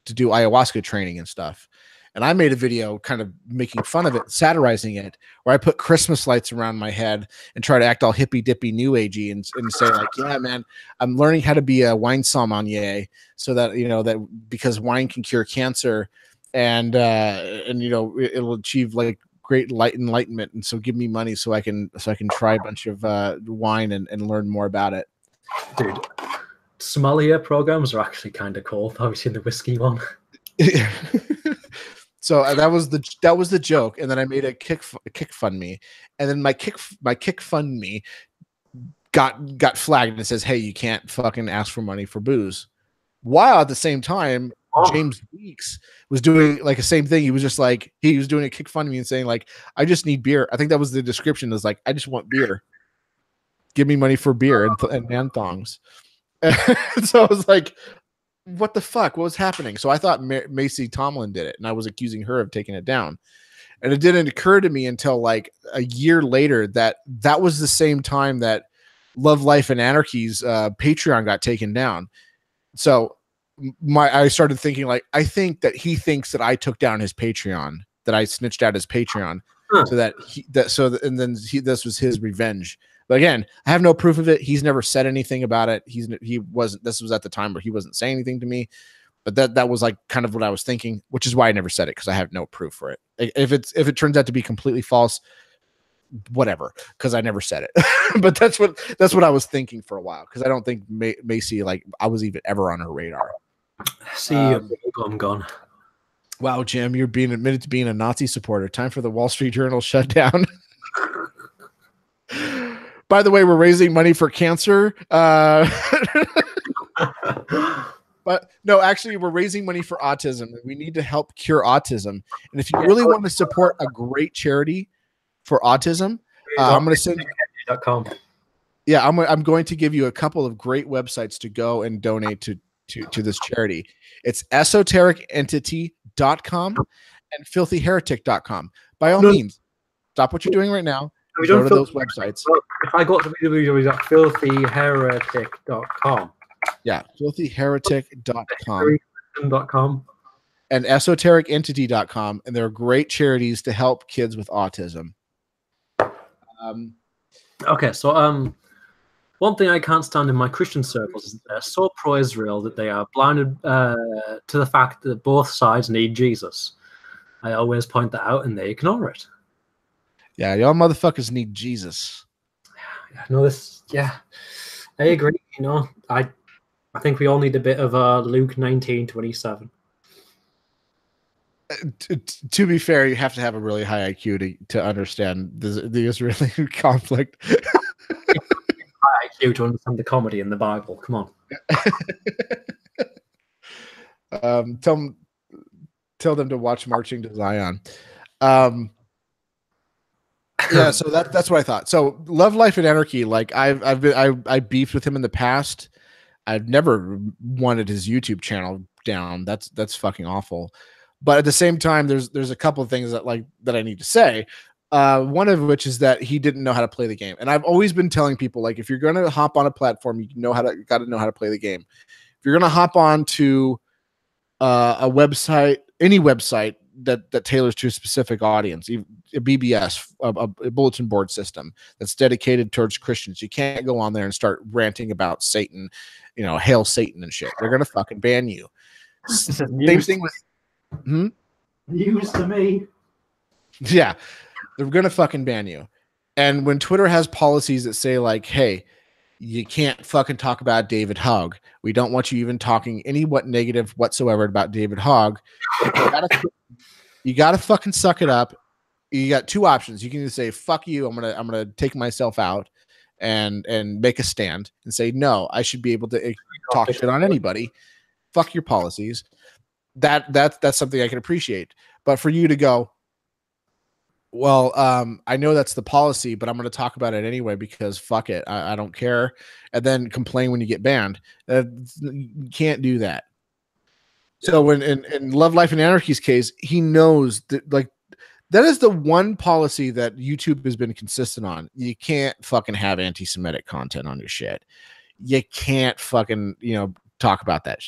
to do ayahuasca training and stuff. And I made a video kind of making fun of it, satirizing it, where I put Christmas lights around my head and try to act all hippy dippy new agey and say like, yeah, man, I'm learning how to be a wine sommelier so that, you know, that because wine can cure cancer and you know, it'll achieve like great enlightenment. And so give me money so I can try a bunch of wine and learn more about it. Dude, sommelier programs are actually kind of cool. Have you seen the whiskey one? So that was the joke, and then I made a kick fund me, and then my kick fund me got flagged and it says, hey, you can't fucking ask for money for booze. While at the same time, James Weeks was doing like the same thing. He was just like, he was doing a kick fund me and saying like, I just need beer. I think that was the description, is like, I just want beer. Give me money for beer and man thongs. So I was like, what the fuck? What was happening? So I thought Macy Tomlin did it, and I was accusing her of taking it down. And it didn't occur to me until like a year later that was the same time that Love Life and Anarchy's Patreon got taken down. So I started thinking like, I think that he thinks that I took down his Patreon, that I snitched out his Patreon, so that this was his revenge. But again, I have no proof of it. He's never said anything about it. He wasn't. This was at the time where he wasn't saying anything to me. But that was like kind of what I was thinking, which is why I never said it, because I have no proof for it. If it turns out to be completely false, whatever, because I never said it. But that's what I was thinking for a while, because I don't think Macy, like, I was even ever on her radar. See you. I'm gone. Wow, Jim, you're being admitted to being a Nazi supporter. Time for the Wall Street Journal shutdown. By the way, we're raising money for cancer. But no, actually, we're raising money for autism. We need to help cure autism. And if you really want to support a great charity for autism, I'm going to send. Yeah, I'm going to give you a couple of great websites to go and donate to this charity. It's esotericentity.com and filthyheretic.com. By all means, stop what you're doing right now. Go to those websites. If I got to www.filthyheretic.com. Yeah, filthyheretic.com and esotericentity.com, and they're great charities to help kids with autism. Okay, so one thing I can't stand in my Christian circles is that they're so pro-Israel that they are blinded to the fact that both sides need Jesus. I always point that out, and they ignore it. Yeah, y'all motherfuckers need Jesus. Yeah, I agree. You know, I think we all need a bit of Luke 19:27. To be fair, you have to have a really high IQ to understand the Israeli conflict. High IQ to understand the comedy in the Bible. Come on. Tell them to watch Marching to Zion. Yeah, so that's what I thought. So Love, Life, and Anarchy. Like I beefed with him in the past. I've never wanted his YouTube channel down. That's fucking awful. But at the same time, there's a couple of things that I need to say. One of which is that he didn't know how to play the game. And I've always been telling people, like, if you're going to hop on a platform, you got to know how to play the game. If you're going to hop on to a website, any website that tailors to a specific audience, a BBS, a bulletin board system that's dedicated towards Christians, you can't go on there and start ranting about Satan, hail Satan and shit. They're going to fucking ban you. Same thing with news to me. Yeah, they're going to fucking ban you. And when Twitter has policies that say, like, hey, you can't fucking talk about David Hogg. We don't want you even talking negative whatsoever about David Hogg. You gotta fucking suck it up. You got two options. You can either say, fuck you, I'm gonna take myself out and make a stand and say, no, I should be able to talk shit on anybody. Fuck your policies. That's something I can appreciate. But for you to go, well, I know that's the policy, but I'm going to talk about it anyway because fuck it, I don't care, and then complain when you get banned. You can't do that. So when in Love, Life, and Anarchy's case, he knows that, like, that is the one policy that YouTube has been consistent on. You can't fucking have anti-Semitic content on your shit. You can't fucking talk about that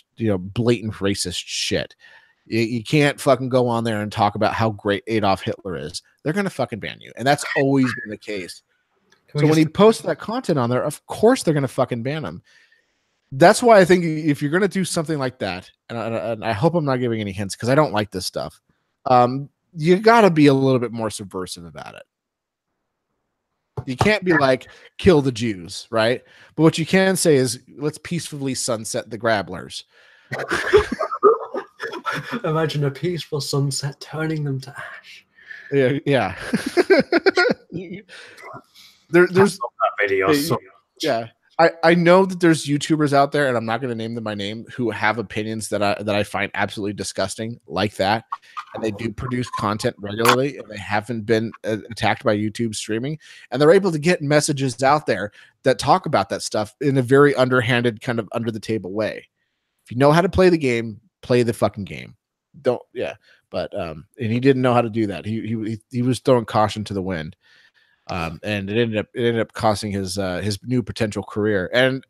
blatant racist shit. You can't fucking go on there and talk about how great Adolf Hitler is. They're going to fucking ban you. And that's always been the case. So when he posts that content on there, of course they're going to fucking ban him. That's why I think if you're going to do something like that, and I hope I'm not giving any hints because I don't like this stuff, you got to be a little bit more subversive about it. You can't be like, kill the Jews, right? But what you can say is, let's peacefully sunset the Grabblers. Imagine a peaceful sunset turning them to ash. Yeah. There's that video. Yeah. I know that there's YouTubers out there, and I'm not going to name them by name, who have opinions that I find absolutely disgusting, like that, and they do produce content regularly, and they haven't been attacked by YouTube streaming, and they're able to get messages out there that talk about that stuff in a very underhanded, kind of under the table way. If you know how to play the game, play the fucking game. But and he didn't know how to do that. He was throwing caution to the wind. And it ended up costing his new potential career. And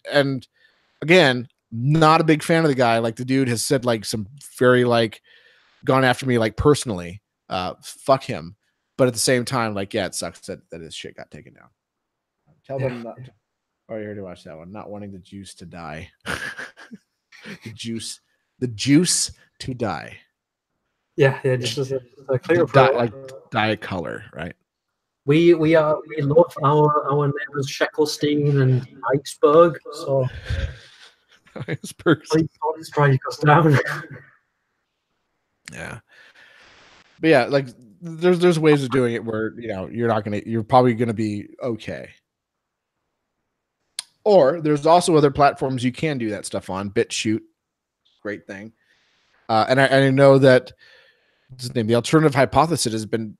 again, Not a big fan of the guy. Like the dude has said like some very like gone after me like personally. Fuck him. But at the same time, like, yeah, it sucks that his shit got taken down. Tell them not to. Oh, you already watched that one. Not wanting the juice to die. the juice to die. Yeah, just as a clear like diet color, right? We love our neighbors Sheckelstein and Iceberg. So Iceberg. Please strike us down. Yeah. But yeah, like there's ways of doing it where you're probably gonna be okay. Or there's also other platforms you can do that stuff on. BitChute, great thing. And I know that what's his name, the alternative hypothesis has been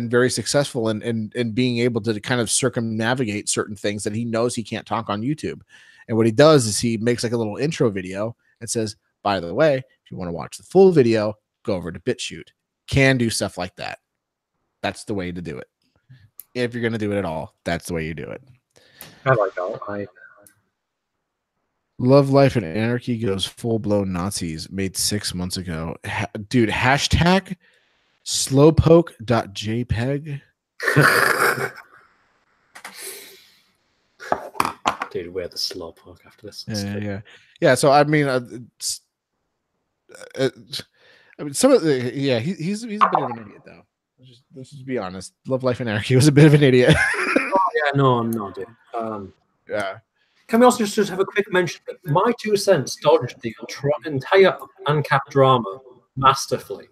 very successful in being able to kind of circumnavigate certain things that he knows he can't talk on YouTube. And what he does is he makes like a little intro video and says, by the way, if you want to watch the full video, go over to BitChute. Can do stuff like that. That's the way to do it. If you're going to do it at all, that's the way you do it. I like that. Love Life and Anarchy goes full-blown Nazis made 6 months ago. Dude, hashtag slowpoke.jpg. Dude, we're the slowpoke after this. Yeah. So I mean, some of the he's a bit of an idiot though. Let's just be honest. Love Life and Anarchy was a bit of an idiot. Oh yeah, no, dude. Yeah. Can we also just have a quick mention that my 2 cents dodged the entire ANCAP drama masterfully.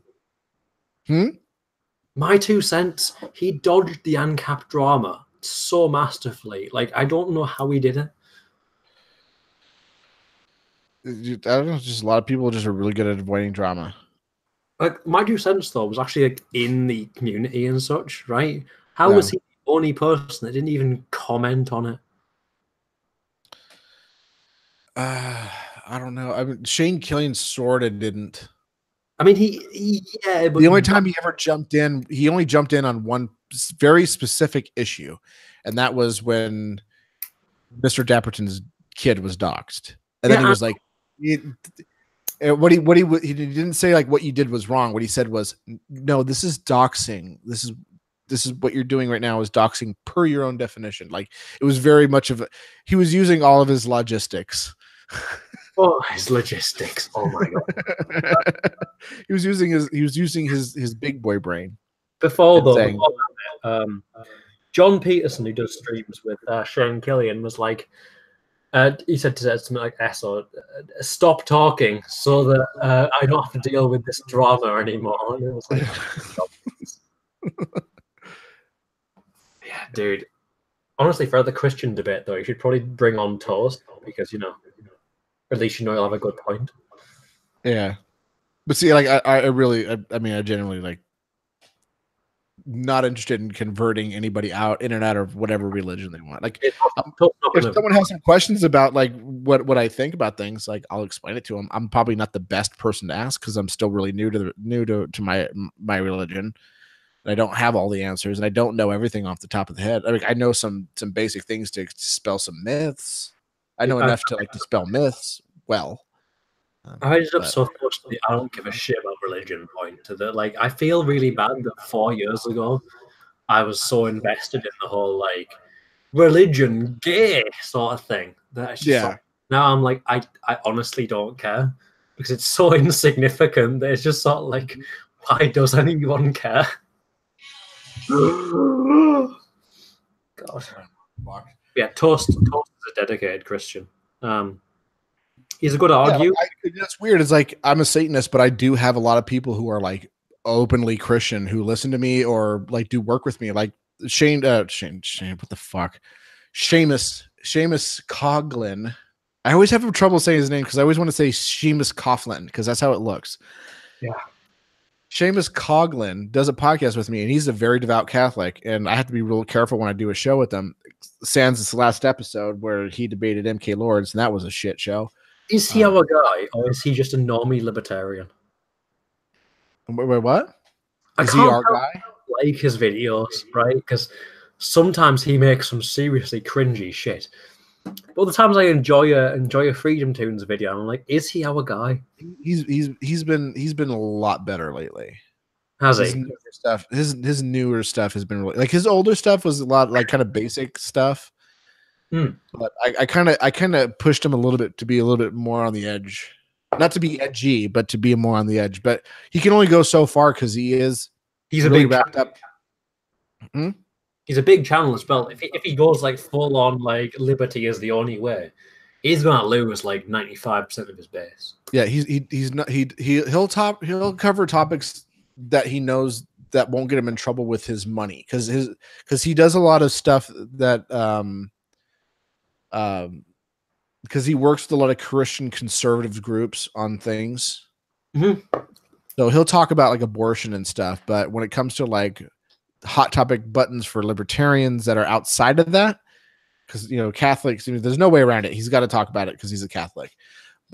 My 2 cents, he dodged the ANCAP drama so masterfully. Like, I don't know how he did it. I don't know. Just a lot of people just are really good at avoiding drama. Like, my 2 cents though was actually like in the community and such, right? How was he the only person that didn't even comment on it? I don't know. I mean, Shane Killian sort of didn't. I mean, but the only time he ever jumped in, he only jumped in on one very specific issue, and that was when Mr. Dapperton's kid was doxxed, and then he was like, he didn't say like what you did was wrong. What he said was, no, this is doxing. This is what you're doing right now is doxing per your own definition. Like it was very much of he was using all of his logistics. Oh, his logistics! Oh my god! he was using his big boy brain. Before John Peterson, who does streams with Shane Killian, was like, he said to something like stop talking so that I don't have to deal with this drama anymore. And it was like, yeah, dude. Honestly, for the Christian debate, though, you should probably bring on Toast because at least you'll have a good point. Yeah, but see, like I genuinely like not interested in converting anybody in and out of whatever religion they want. Like, if someone has some questions about like what I think about things, like I'll explain it to them. I'm probably not the best person to ask because I'm still really new to my religion. And I don't have all the answers, and I don't know everything off the top of the head. I mean, I know some basic things to dispel some myths. I know enough to like dispel myths well. I ended up so close to the I don't give a shit about religion point to that. Like, I feel really bad that 4 years ago I was so invested in the whole like religion gay sort of thing that it's just like, now I'm like I honestly don't care because it's so insignificant that it's just sort of like, why does anyone care? God. Yeah, Toast is a dedicated Christian. He's a good argue. It's weird. It's like I'm a Satanist, but I do have a lot of people who are like openly Christian who listen to me or like do work with me. Like Shane, what the fuck? Seamus Coughlin. I always have trouble saying his name because I always want to say Seamus Coughlin because that's how it looks. Yeah. Seamus Coughlin does a podcast with me, and he's a very devout Catholic, and I have to be real careful when I do a show with him. Sans this last episode where he debated MK Lords, and that was a shit show. Is he our guy, or is he just a normie libertarian? Wait, what? Is he our guy? Like his videos, right? Because sometimes he makes some seriously cringy shit. But the times I enjoy a Freedom Tunes video, I'm like, is he our guy? He's been a lot better lately. Has His he? newer stuff, his newer stuff has been really, like, his older stuff was a lot like kind of basic stuff. But I kind of pushed him a little bit to be a little bit more on the edge, not to be edgy, but to be more on the edge. But he can only go so far because he's really a big wrapped up. He's a big channel as well. If he goes like full on like liberty is the only way, he's gonna lose like 95% of his base. Yeah, he's not he'll cover topics that he knows that won't get him in trouble with his money, because he does a lot of stuff that because he works with a lot of Christian conservative groups on things. So he'll talk about like abortion and stuff, but when it comes to like hot topic buttons for libertarians that are outside of that, because Catholics, there's no way around it. He's got to talk about it because he's a Catholic.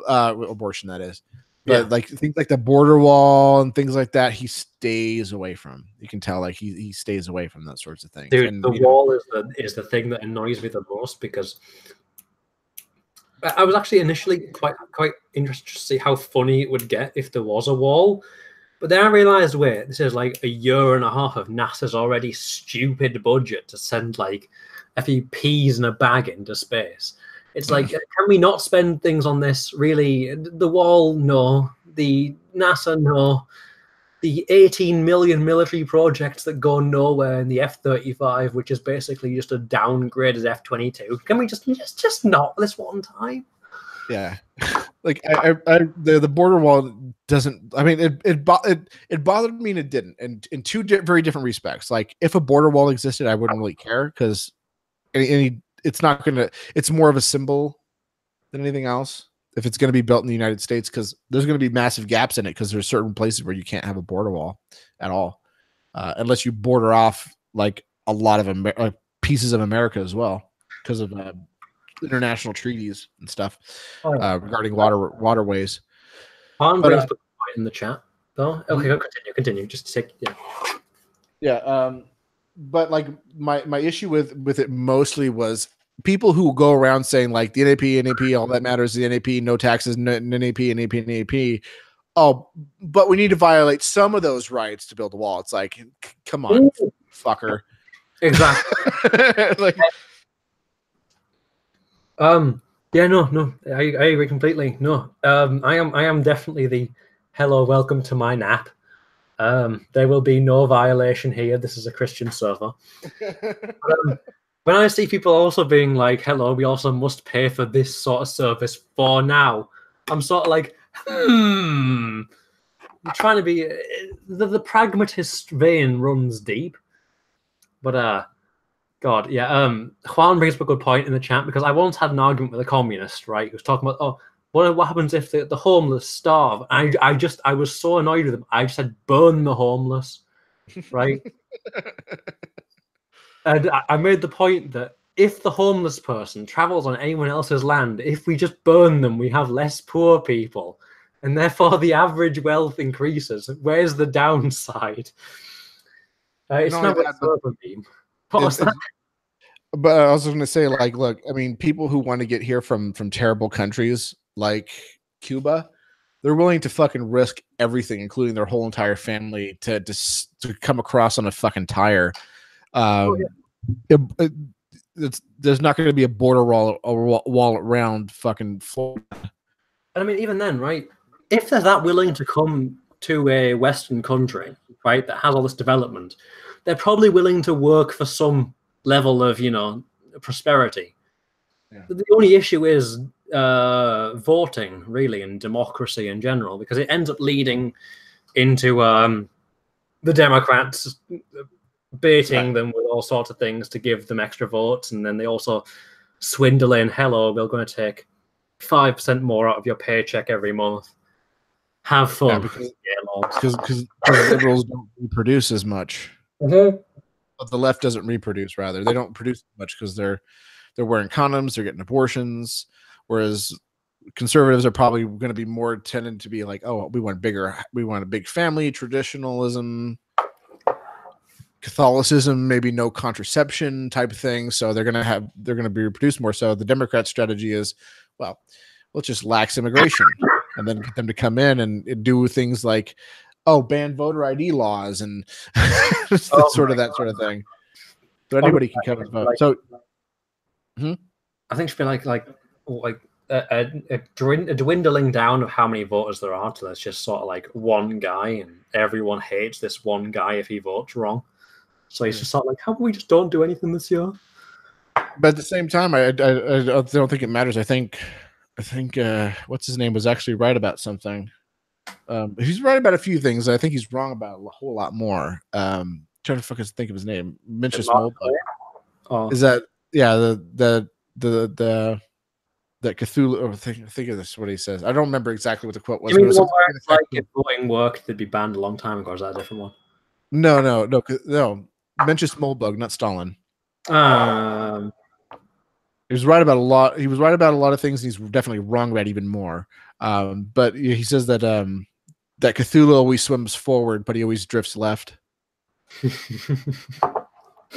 Abortion, that is. But like things like the border wall and things like that, he stays away from. You can tell like he stays away from those sorts of things. Dude, and, the wall is the thing that annoys me the most, because I was actually initially quite interested to see how funny it would get if there was a wall. But then I realized, wait, this is like a year and a half of NASA's already stupid budget to send like a few peas in a bag into space. It's like, can we not spend things on this? Really? The wall, no. The NASA, no. The 18 million military projects that go nowhere in the F-35, which is basically just a downgraded F-22. Can we just not this one time? Yeah, like the border wall doesn't. I mean, it bothered me and it didn't, and in two very different respects. Like, if a border wall existed, I wouldn't really care, because it's not gonna. It's more of a symbol than anything else. If it's going to be built in the United States, because there's going to be massive gaps in it, because there's certain places where you can't have a border wall at all, unless you border off like a lot of pieces of America as well, because of international treaties and stuff regarding waterways. Han brings the point in the chat, though. Okay, continue. Just take but like my issue with it mostly was people who go around saying like the NAP, all that matters, the NAP, no taxes, NAP. Oh, but we need to violate some of those rights to build a wall. It's like, come on, fucker. Exactly. Like, yeah, no, I agree completely. No, I am definitely the hello, welcome to my nap. There will be no violation here. This is a Christian server. When I see people also being like, hello, we also must pay for this sort of service for now, I'm sort of like, I'm trying to be the pragmatist vein runs deep. But God, yeah. Juan brings up a good point in the chat, because I once had an argument with a communist, right? He was talking about, oh, what happens if the homeless starve? I was so annoyed with him. I just said, burn the homeless, right? And I made the point that if the homeless person travels on anyone else's land, if we just burn them, we have less poor people, and therefore the average wealth increases. Where's the downside? It's not a server beam. What was that? But I was going to say, like, look, I mean, people who want to get here from terrible countries like Cuba, they're willing to fucking risk everything, including their whole entire family, to come across on a fucking tire. There's not going to be a border wall around fucking Florida. I mean, even then, right? If they're that willing to come to a Western country, right, that has all this development, they're probably willing to work for some level of, prosperity. Yeah. The only issue is voting, really, and democracy in general, because it ends up leading into the Democrats baiting them with all sorts of things to give them extra votes, and then they also swindle in, hello, we're going to take 5% more out of your paycheck every month. Have fun. Because liberals don't reproduce as much. But the left doesn't reproduce, rather. They don't produce much because they're wearing condoms, they're getting abortions, whereas conservatives are probably going to be more tended to be like, oh, we want a big family, traditionalism. Catholicism, maybe no contraception type of thing. So they're going to be reproduced more. So the Democrat strategy is, well, let's just lax immigration and then get them to come in and do things like, ban voter ID laws and that sort of thing. So anybody can come and vote. So I think it should be like a dwindling down of how many voters there are to there's just sort of like one guy, and everyone hates this one guy if he votes wrong. So he's just sort of like, how about we just don't do anything this year? But at the same time, I don't think it matters. I think what's his name was actually right about something. He's right about a few things. I think he's wrong about a whole lot more. Trying to fucking think of his name. Mencius Moldbug. Is that the Cthulhu? Or think of this. What he says. I don't remember exactly what the quote was. You mean the one where it's like if voting worked, they'd be banned a long time ago? Or is that a different one? No. Mencius Moldbug, not Stalin. He was right about a lot. He was right about a lot of things. And he's definitely wrong about even more. But he says that that Cthulhu always swims forward, but he always drifts left.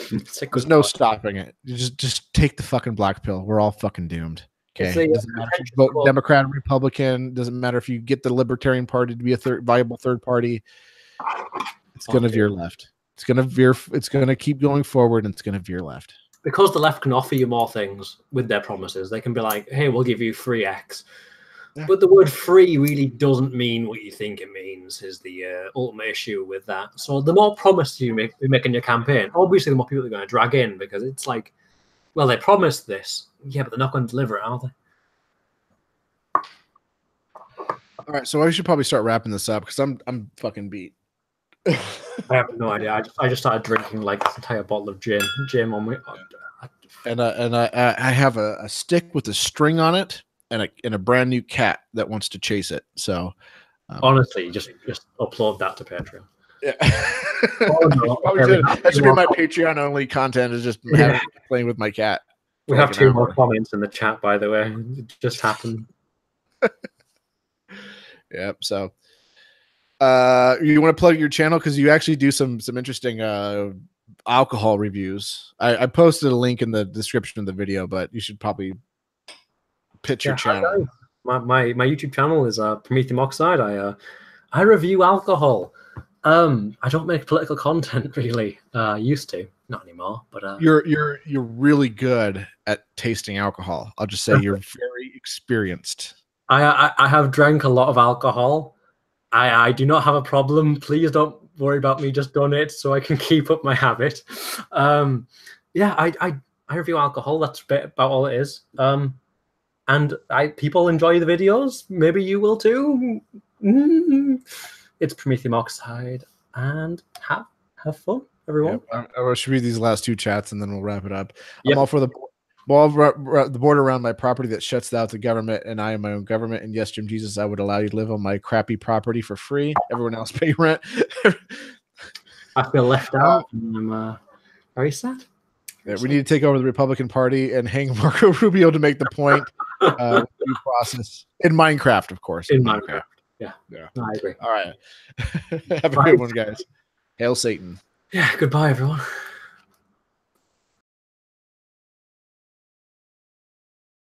There's no stopping it. You just take the fucking black pill. We're all fucking doomed. Okay. Doesn't matter if you vote Democrat or Republican. Doesn't matter if you get the Libertarian Party to be a viable third party. It's gonna veer left. It's gonna keep going forward, and it's gonna veer left. Because the left can offer you more things with their promises. They can be like, "Hey, we'll give you free X." Yeah. But the word free really doesn't mean what you think it means, is the ultimate issue with that. So the more promise you make in your campaign, obviously the more people are going to drag in, because it's like, well, they promised this. Yeah, but they're not going to deliver it, are they? All right, so I should probably start wrapping this up because I'm fucking beat. I have no idea. I just started drinking like this entire bottle of gin on me. And I have a stick with a string on it. And a brand new cat that wants to chase it. So honestly, just upload that to Patreon. Yeah. That should be my Patreon only content, is just playing with my cat. We have 2 more comments in the chat, by the way. It just happened. Yep. So you want to plug your channel, because you actually do some interesting alcohol reviews. I posted a link in the description of the video, but you should probably pitch your channel. My YouTube channel is PromethiumOxide. I review alcohol. I don't make political content really. Used to, not anymore. But you're really good at tasting alcohol. I'll just say you're very experienced. I have drank a lot of alcohol. I do not have a problem. Please don't worry about me. Just donate so I can keep up my habit. Yeah, I review alcohol. That's about all it is. And people enjoy the videos. Maybe you will too. It's PromethiumOxide, and have fun, everyone. Yeah, I should read these last 2 chats and then we'll wrap it up. Yep. I'm all for the border around my property that shuts out the government, and I am my own government. And yes, Jim Jesus, I would allow you to live on my crappy property for free. Everyone else pay rent. I feel left out, and I'm very sad. Yeah, we need to take over the Republican Party and hang Marco Rubio to make the point. Due process in Minecraft, of course. In Minecraft. Yeah. No, I agree. All right. Have a good one, guys. Hail Satan. Yeah. Goodbye, everyone.